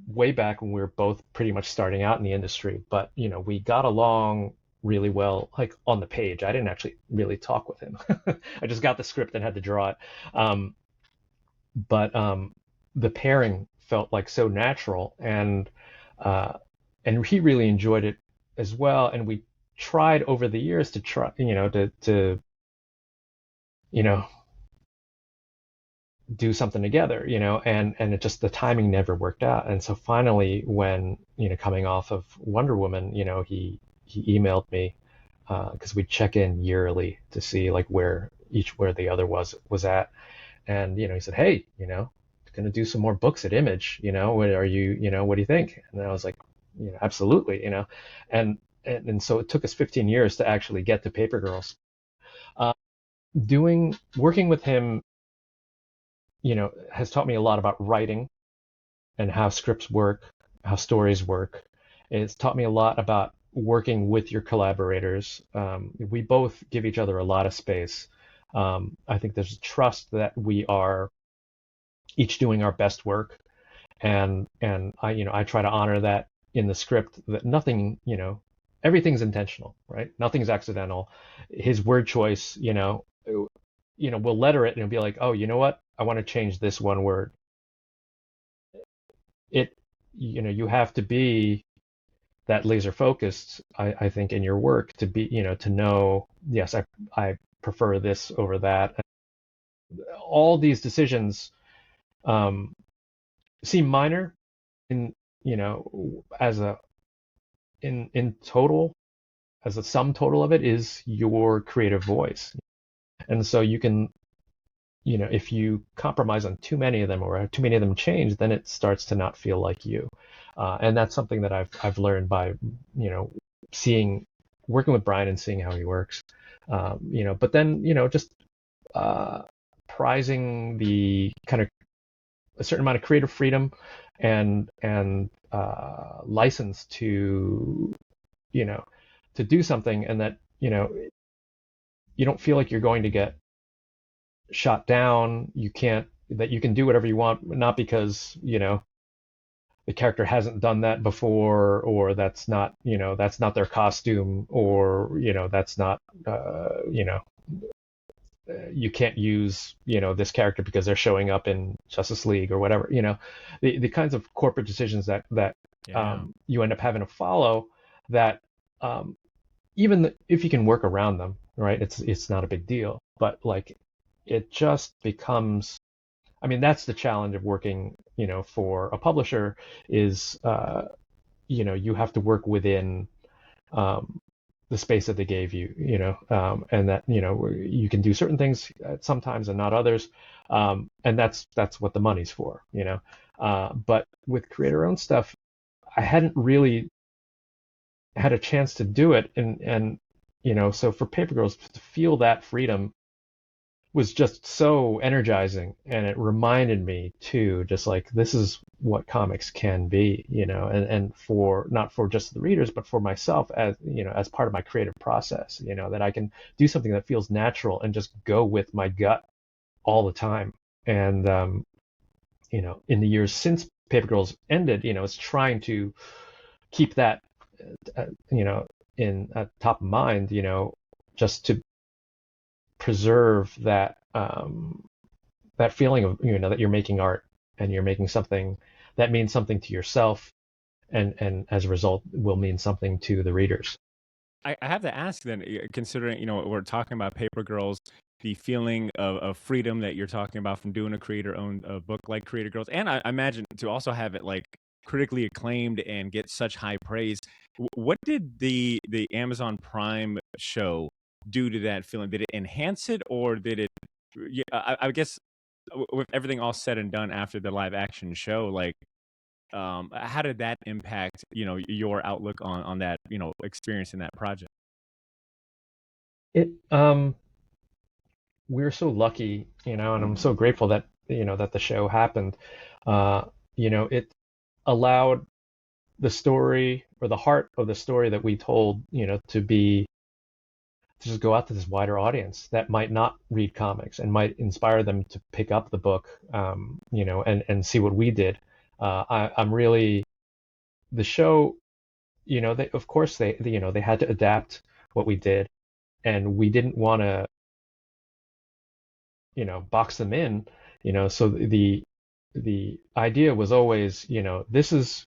way back when we were both pretty much starting out in the industry. But we got along really well, like on the page. I didn't actually really talk with him. I just got the script and had to draw it. But the pairing felt like so natural, and he really enjoyed it as well. And we tried over the years to try, to do something together, and it just, the timing never worked out. And so finally, when coming off of Wonder Woman, he emailed me because we'd check in yearly to see like where the other was at. And he said, hey, going to do some more books at Image. What are you? What do you think? And I was like, absolutely. And so it took us 15 years to actually get to Paper Girls. Working with him, has taught me a lot about writing and how scripts work, how stories work. It's taught me a lot about working with your collaborators. We both give each other a lot of space. I think there's a trust that we are each doing our best work, and I try to honor that in the script, that nothing, everything's intentional, right? Nothing's accidental. His word choice, we'll letter it and it'll be like, oh, you know what? I want to change this one word. You have to be that laser focused, I think, in your work to be, to know, yes, I prefer this over that. All these decisions seem minor in, as in total, as a sum total of it is your creative voice. And so you can, if you compromise on too many of them or too many of them change, then it starts to not feel like you. And that's something that I've learned by, working with Brian and seeing how he works. But then, just prizing the kind of a certain amount of creative freedom and license to, to do something, and that, you don't feel like you're going to get shot down. You can do whatever you want, not because, the character hasn't done that before, or that's not their costume, or, that's not, you can't use, this character because they're showing up in Justice League or whatever, the kinds of corporate decisions that you end up having to follow, that even if you can work around them, right, it's not a big deal. But like, it just becomes, I mean, that's the challenge of working, for a publisher is, you have to work within the space that they gave you, and that, you can do certain things sometimes and not others. And that's what the money's for, but with creator-owned stuff, I hadn't really had a chance to do it. And so for Paper Girls to feel that freedom was just so energizing, and it reminded me too, just like, this is what comics can be, and for not for just the readers, but for myself as, as part of my creative process, that I can do something that feels natural and just go with my gut all the time. And in the years since Paper Girls ended, it's trying to keep that in top of mind, just to preserve that that feeling of, that you're making art and you're making something that means something to yourself, and as a result will mean something to the readers. I have to ask then, considering, we're talking about Paper Girls, the feeling of freedom that you're talking about from doing a creator-owned book like Creator Girls, and I imagine to also have it like critically acclaimed and get such high praise. What did the Amazon Prime show do to that feeling? Did it enhance it, or did it? Yeah, I guess with everything all said and done after the live action show, like, how did that impact, your outlook on that, experience in that project? It we're so lucky, and I'm so grateful that, that the show happened. It allowed the story, or the heart of the story that we told, to just go out to this wider audience that might not read comics, and might inspire them to pick up the book, and see what we did. I'm really, the show, they, of course they had to adapt what we did, and we didn't want to, box them in, so the idea was always, this is,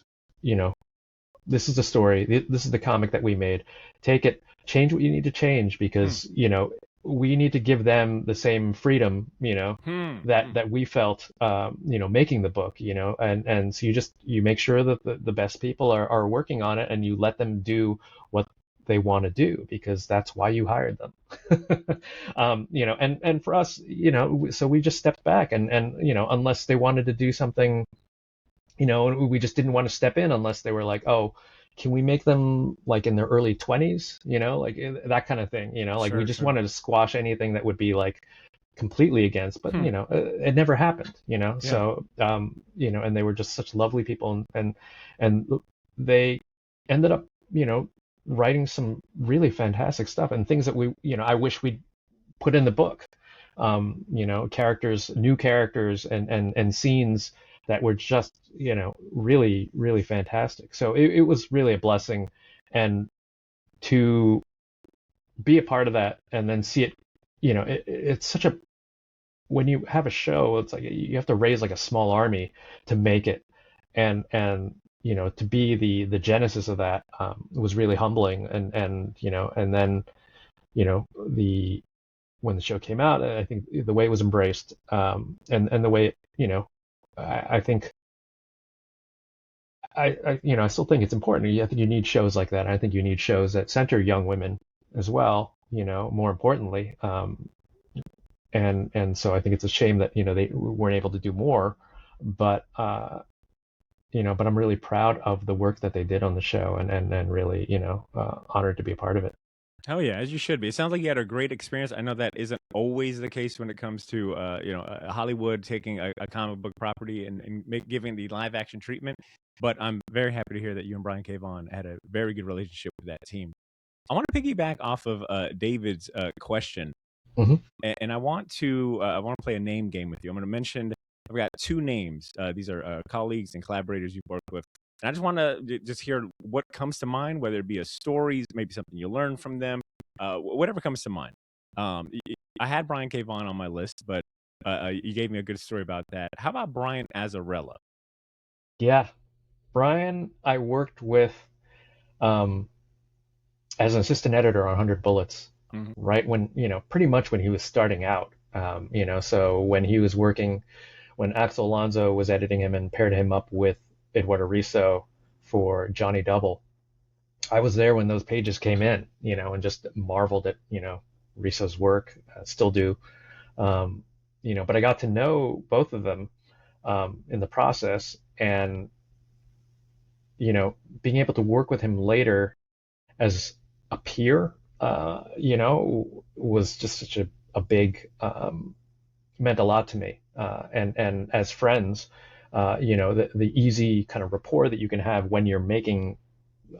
this is the story, this is the comic that we made. Take it, change what you need to change, because, we need to give them the same freedom, that we felt, making the book, and so you make sure that the best people are working on it, and you let them do what they want to do, because that's why you hired them. And for us, so we just stepped back, and unless they wanted to do something, we just didn't want to step in unless they were like, oh, can we make them like in their early 20s, like that kind of thing, like we Sure, just sure. wanted to squash anything that would be like completely against, but it never happened, Yeah. so and they were just such lovely people, and they ended up writing some really fantastic stuff and things that I wish we'd put in the book, new characters and scenes that were just really really fantastic. So it was really a blessing, and to be a part of that and then see it, it's such a, when you have a show, it's like you have to raise like a small army to make it, and to be the genesis of that was really humbling, and then the when the show came out, I think the way it was embraced, and the way I think I still think it's important. I think you need shows like that. I think you need shows that center young women as well. More importantly, and so I think it's a shame that they weren't able to do more, but but I'm really proud of the work that they did on the show, and really honored to be a part of it. Hell yeah, as you should be. It sounds like you had a great experience. I know that isn't always the case when it comes to Hollywood taking a comic book property and giving the live action treatment. But I'm very happy to hear that you and Brian K. Vaughan had a very good relationship with that team. I want to piggyback off of David's question, Hmm. and I want to play a name game with you. I'm going to mention, I've got two names. These are colleagues and collaborators you've worked with. And I just want to just hear what comes to mind, whether it be a story, maybe something you learned from them, whatever comes to mind. I had Brian K. Vaughan on my list, but you gave me a good story about that. How about Brian Azzarello? Yeah, Brian, I worked with um, as an assistant editor on 100 Bullets, Mhm. right when, pretty much when he was starting out. So when he was working, when Axel Alonso was editing him and paired him up with Eduardo Risso for Johnny Double, I was there when those pages came in, and just marveled at, Risso's work, still do. But I got to know both of them in the process, and, being able to work with him later as a peer, was just such a big, meant a lot to me. And as friends, the easy kind of rapport that you can have when you're making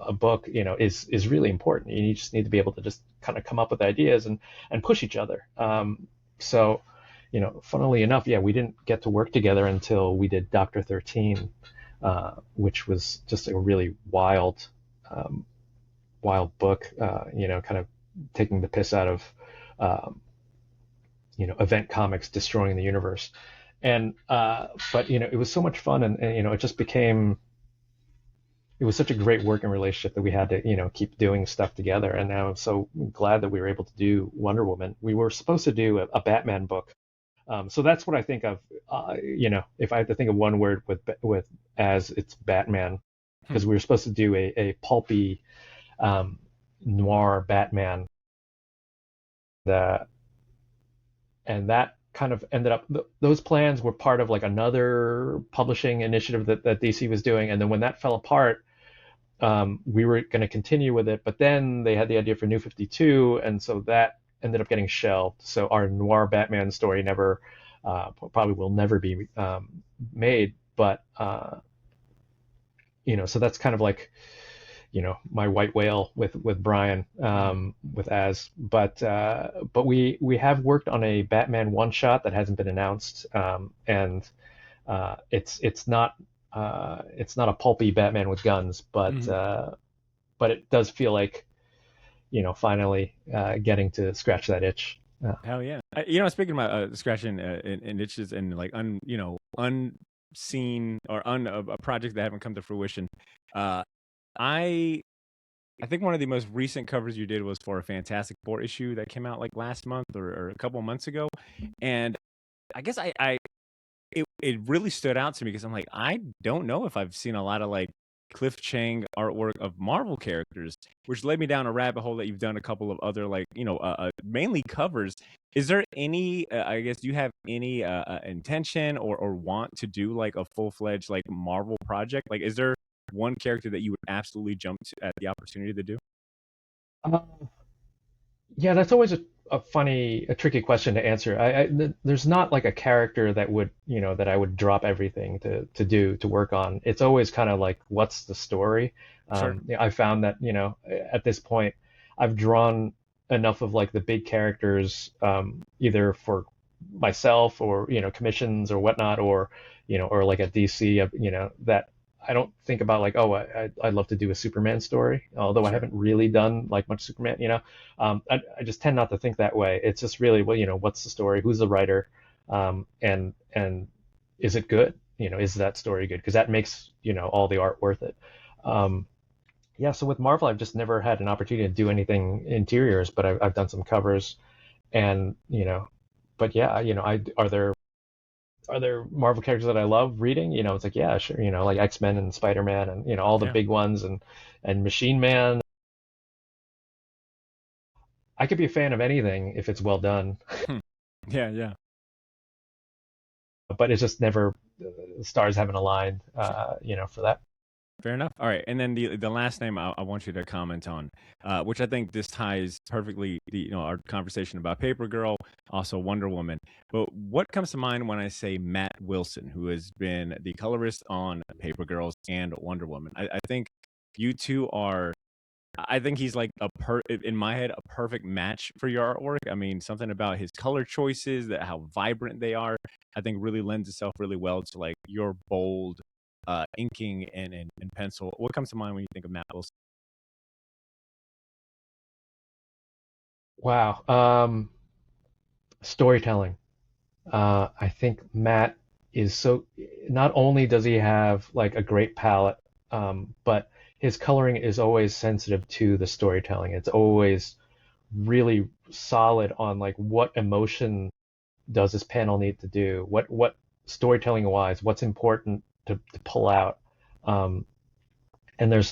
a book, is really important. You just need to be able to just kind of come up with ideas and push each other. So, funnily enough, yeah, we didn't get to work together until we did Dr. 13, which was just a really wild, wild book, kind of taking the piss out of, event comics destroying the universe. And, but, it was so much fun, and it just became, it was such a great working relationship that we had to, keep doing stuff together. And now I'm so glad that we were able to do Wonder Woman. We were supposed to do a Batman book. So that's what I think of, if I had to think of one word with as it's Batman, because we were supposed to do a pulpy, noir Batman, and that kind of ended up, those plans were part of like another publishing initiative that DC was doing. And then when that fell apart, we were going to continue with it, but then they had the idea for New 52, and so that ended up getting shelved. So our noir Batman story probably will never be made. But so that's kind of like my white whale with Brian, with Az. But we have worked on a Batman one shot that hasn't been announced, and it's not a pulpy Batman with guns, but it does feel like finally getting to scratch that itch. Hell yeah! Speaking about scratching in itches and like unseen or a project that haven't come to fruition. I think one of the most recent covers you did was for a Fantastic Four issue that came out like last month or a couple months ago, and I guess it really stood out to me because I'm like, I don't know if I've seen a lot of like Cliff Chiang artwork of Marvel characters, which led me down a rabbit hole that you've done a couple of other, like, mainly covers. Is there any, I guess, do you have any intention or want to do like a full-fledged like Marvel project? Like, is there one character that you would absolutely jump to at the opportunity to do? Uh, Yeah, that's always a tricky question to answer. There's not like a character that would, that I would drop everything to work on. It's always kind of like, what's the story? Sure. I found that, at this point, I've drawn enough of like the big characters, either for myself or, commissions or whatnot, or like at DC, that I don't think about like, oh, I'd love to do a Superman story, although I Sure. haven't really done like much Superman, I just tend not to think that way. It's just really, well, what's the story? Who's the writer? And is it good? Is that story good? Because that makes, all the art worth it. Um, yeah, so with Marvel, I've just never had an opportunity to do anything interiors, but I've done some covers and, but yeah, are there Marvel characters that I love reading? It's like, yeah, sure, like X-Men and Spider-Man and, all the Yeah. big ones and Machine Man. I could be a fan of anything if it's well done, Hmm. Yeah. Yeah. but it's just never the stars haven't aligned, Sure. for that. Fair enough. All right, and then the last name I want you to comment on, which I think this ties perfectly our conversation about Paper Girl, also Wonder Woman. But what comes to mind when I say Matt Wilson, who has been the colorist on Paper Girls and Wonder Woman? I think you two are. I think he's like in my head, a perfect match for your artwork. I mean, something about his color choices, that how vibrant they are, I think really lends itself really well to like your bold inking and pencil. What comes to mind when you think of Matt Wilson? Wow. Storytelling. I think Matt is so, not only does he have like a great palette, but his coloring is always sensitive to the storytelling. It's always really solid on like what emotion does this panel need to do? What storytelling wise, what's important to pull out? Um, and there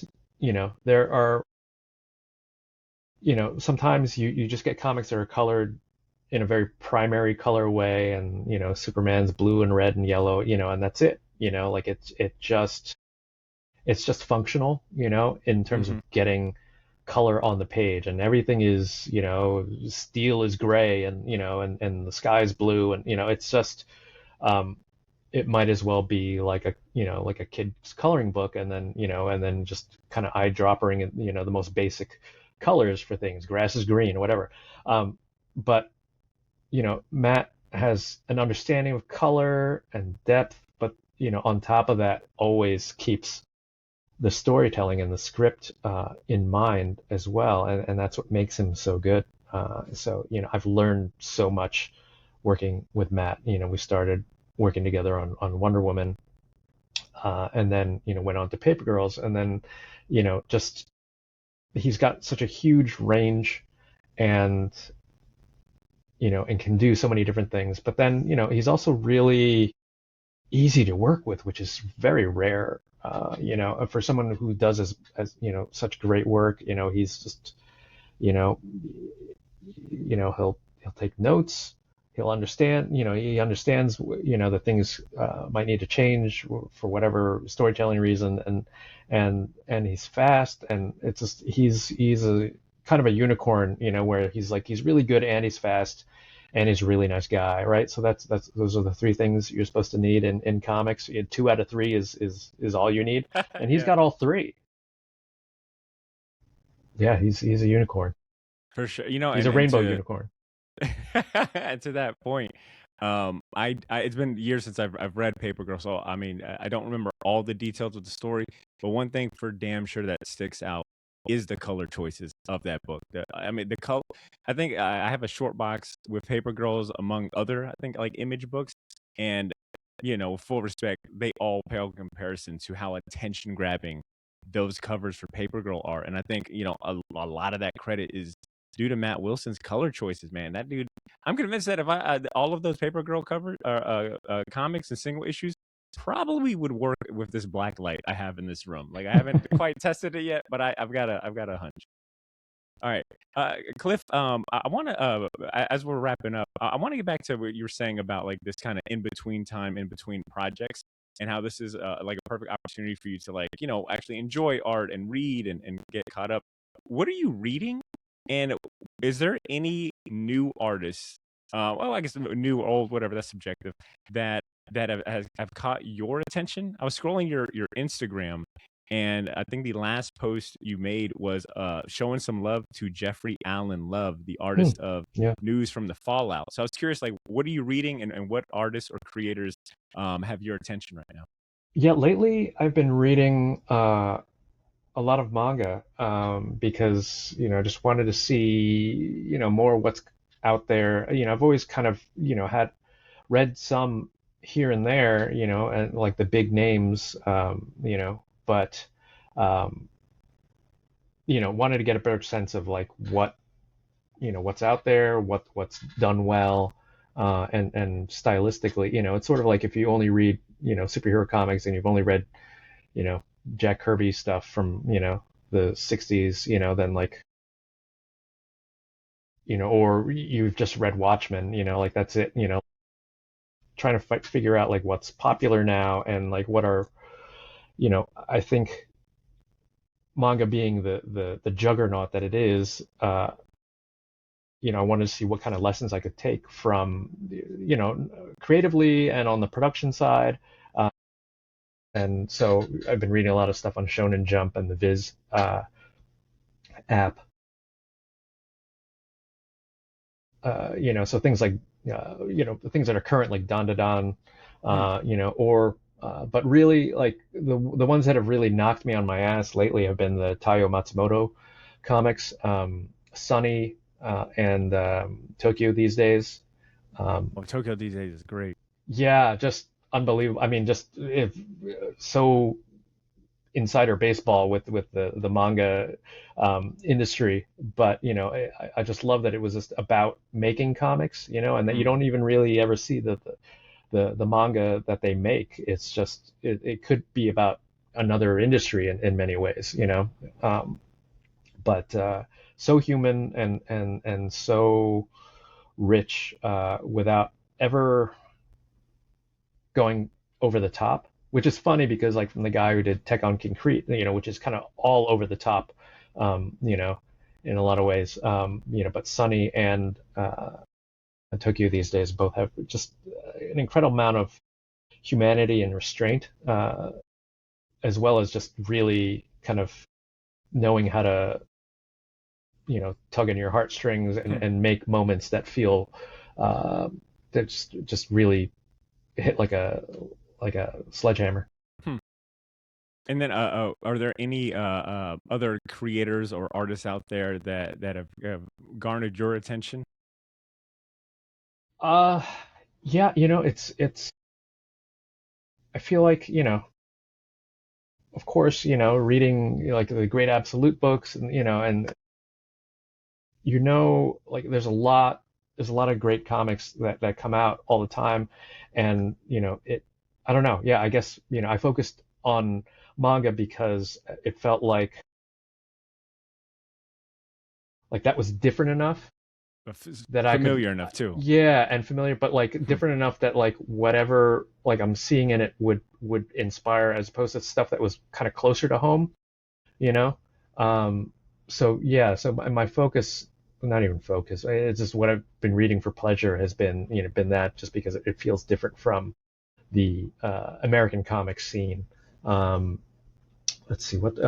are, sometimes you just get comics that are colored in a very primary color way, and Superman's blue and red and yellow, and that's it. Like it's just functional, in terms Hmm. of getting color on the page, and everything is, steel is gray, and and the sky is blue, and it's just, um, it might as well be like a kid's coloring book, and then just kind of eye-dropping, and the most basic colors for things. Grass is green or whatever. But Matt has an understanding of color and depth, but on top of that, always keeps the storytelling and the script in mind as well, and that's what makes him so good. So I've learned so much working with Matt. We started working together on Wonder Woman, and then went on to Paper Girls, and then just he's got such a huge range, and and can do so many different things. But then he's also really easy to work with, which is very rare. For someone who does as such great work, he's just you know he'll take notes. He'll understand, he understands, that things might need to change for whatever storytelling reason, and he's fast, and it's just he's a kind of a unicorn, where he's really good and he's fast and he's a really nice guy, right? So that's those are the three things you're supposed to need in comics. Two out of three is all you need, and he's Yeah, got all three. Yeah, he's a unicorn. for sure. He's a And rainbow to unicorn. to that point, I it's been years since I've read Paper Girl, so I mean, I don't remember all the details of the story, but one thing for damn sure that sticks out is the color choices of that book. I mean, the color. I think I have a short box with Paper Girls among other, I think, like image books, and full respect, they all pale in comparison to how attention grabbing those covers for Paper Girl are, and I think a lot of that credit is due to Matt Wilson's color choices, man. That dude, I'm convinced that if all of those Paper Girl cover comics and single issues, probably would work with this black light I have in this room. Like I haven't quite tested it yet, but I've got a hunch. All right, Cliff. I want to, as we're wrapping up, I want to get back to what you were saying about like this kind of in between time, in between projects, and how this is like a perfect opportunity for you to like actually enjoy art and read and get caught up. What are you reading? And is there any new artists? Well, I guess new, old, whatever. That's subjective. That have caught your attention. I was scrolling your Instagram, and I think the last post you made was showing some love to Jeffrey Allen Love, the artist of Yeah. News from the Fallout. So I was curious, like, what are you reading, and what artists or creators have your attention right now? Yeah, lately I've been reading a lot of manga because I just wanted to see more what's out there. I've always kind of had read some here and there, and like the big names, but um, wanted to get a better sense of like what's out there, what's done well, and stylistically, it's sort of like if you only read superhero comics and you've only read Jack Kirby stuff from the 60s, then like or you've just read Watchmen, like that's it, trying to figure out like what's popular now and like what are I think manga being the juggernaut that it is, I wanted to see what kind of lessons I could take from creatively and on the production side. And so I've been reading a lot of stuff on Shonen Jump and the Viz app. So things like the things that are current, like Dan Da Dan, but really like the ones that have really knocked me on my ass lately have been the Taiyo Matsumoto comics, Sunny, and Tokyo These Days. Tokyo These Days is great. Yeah, just unbelievable. I mean, just so insider baseball with the manga industry, but I just love that it was just about making comics, and that you don't even really ever see the manga that they make. It's just it could be about another industry in many ways, but so human and so rich without ever going over the top, which is funny because like from the guy who did Tech on Concrete, which is kind of all over the top, in a lot of ways, but Sunny and Tokyo These Days both have just an incredible amount of humanity and restraint, as well as just really kind of knowing how to, tug on your heartstrings and make moments that feel that just really hit like a sledgehammer. And then, are there any other creators or artists out there that have garnered your attention? Yeah, it's. I feel like of course, reading like the great absolute books, and and like there's a lot of great comics that come out all the time, and I don't know. Yeah, I guess I focused on manga because it felt like that was different enough that I could, Familiar enough too. yeah, and familiar, but like different enough that like whatever like I'm seeing in it would inspire, as opposed to stuff that was kind of closer to home, so yeah, so my focus, not even focus, it's just what I've been reading for pleasure has been been that, just because it feels different from the American comic scene. Let's see what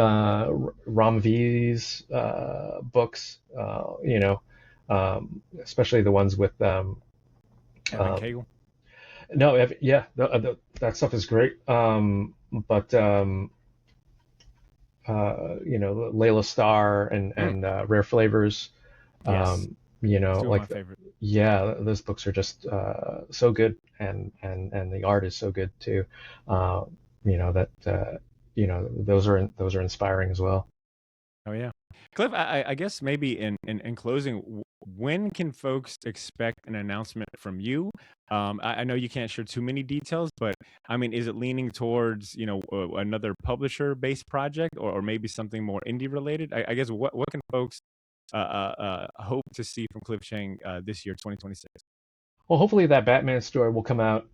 Ram V's books, especially the ones with Evan Cagle. no, yeah, that stuff is great. But Layla Starr and Rare Flavors, Yes. Two like of my favorite. yeah, those books are just so good, and the art is so good too. That those are inspiring as well. Oh yeah, Cliff. I guess maybe in closing, when can folks expect an announcement from you? I know you can't share too many details, but I mean, is it leaning towards, another publisher-based project, or maybe something more indie-related? I guess what can folks hope to see from Cliff Chiang this year, 2026? Well, hopefully that Batman story will come out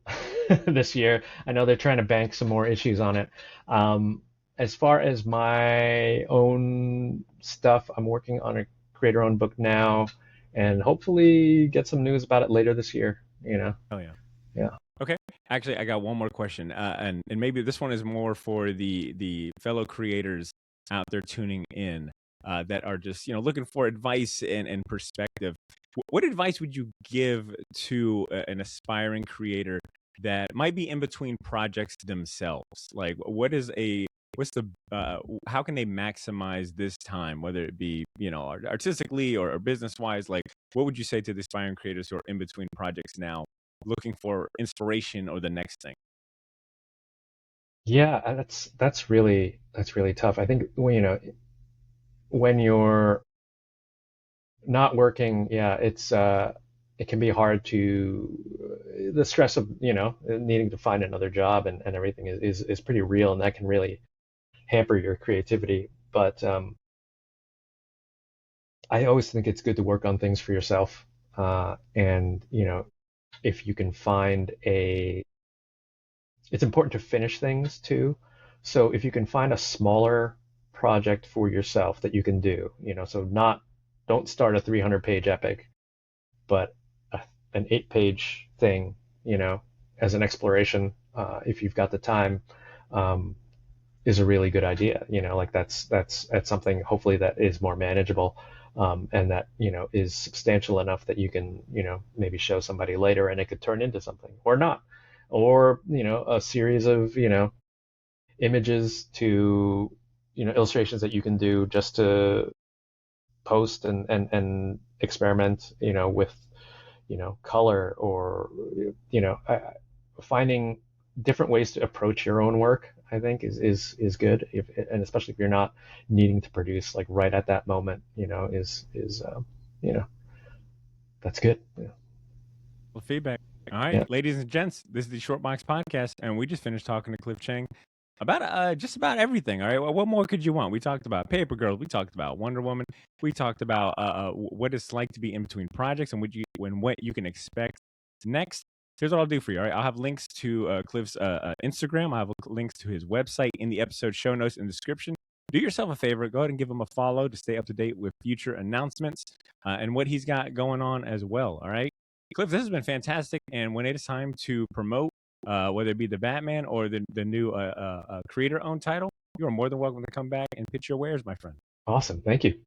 this year. I know they're trying to bank some more issues on it. As far as my own stuff, I'm working on a creator-owned book now, and hopefully get some news about it later this year. Oh yeah. Yeah. Okay. Actually, I got one more question, and maybe this one is more for the fellow creators out there tuning in that are just looking for advice and perspective. What advice would you give to an aspiring creator that might be in between projects themselves? Like, what's the how can they maximize this time, whether it be artistically or business wise? Like, what would you say to the aspiring creators who are in between projects now, looking for inspiration or the next thing? Yeah, that's really tough. I think when you're not working, yeah, it can be hard to the stress of needing to find another job and everything is pretty real, and that can really hamper your creativity. But I always think it's good to work on things for yourself, and if you can find it's important to finish things too. So if you can find a smaller project for yourself that you can do, so don't start a 300-page epic, but an 8-page thing, as an exploration, if you've got the time, is a really good idea. Like that's something hopefully that is more manageable, and that is substantial enough that you can maybe show somebody later, and it could turn into something or not, or a series of images to illustrations that you can do just to post and experiment with color, or finding different ways to approach your own work, I think is good, and especially if you're not needing to produce like right at that moment, is that's good. Yeah. Well, feedback. All right, Yeah. ladies and gents, this is the Short Box Podcast, and we just finished talking to Cliff Chiang about just about everything. All right, well, what more could you want? We talked about Paper Girls, we talked about Wonder Woman, we talked about what it's like to be in between projects and what you can expect next. Here's what I'll do for you. All right, I'll have links to Cliff's Instagram. I have links to his website in the episode show notes and description. Do yourself a favor, go ahead and give him a follow to stay up to date with future announcements and what he's got going on as well. All right, Cliff, this has been fantastic. And when it is time to promote, whether it be the Batman or the new creator-owned title, you are more than welcome to come back and pitch your wares, my friend. Awesome. Thank you.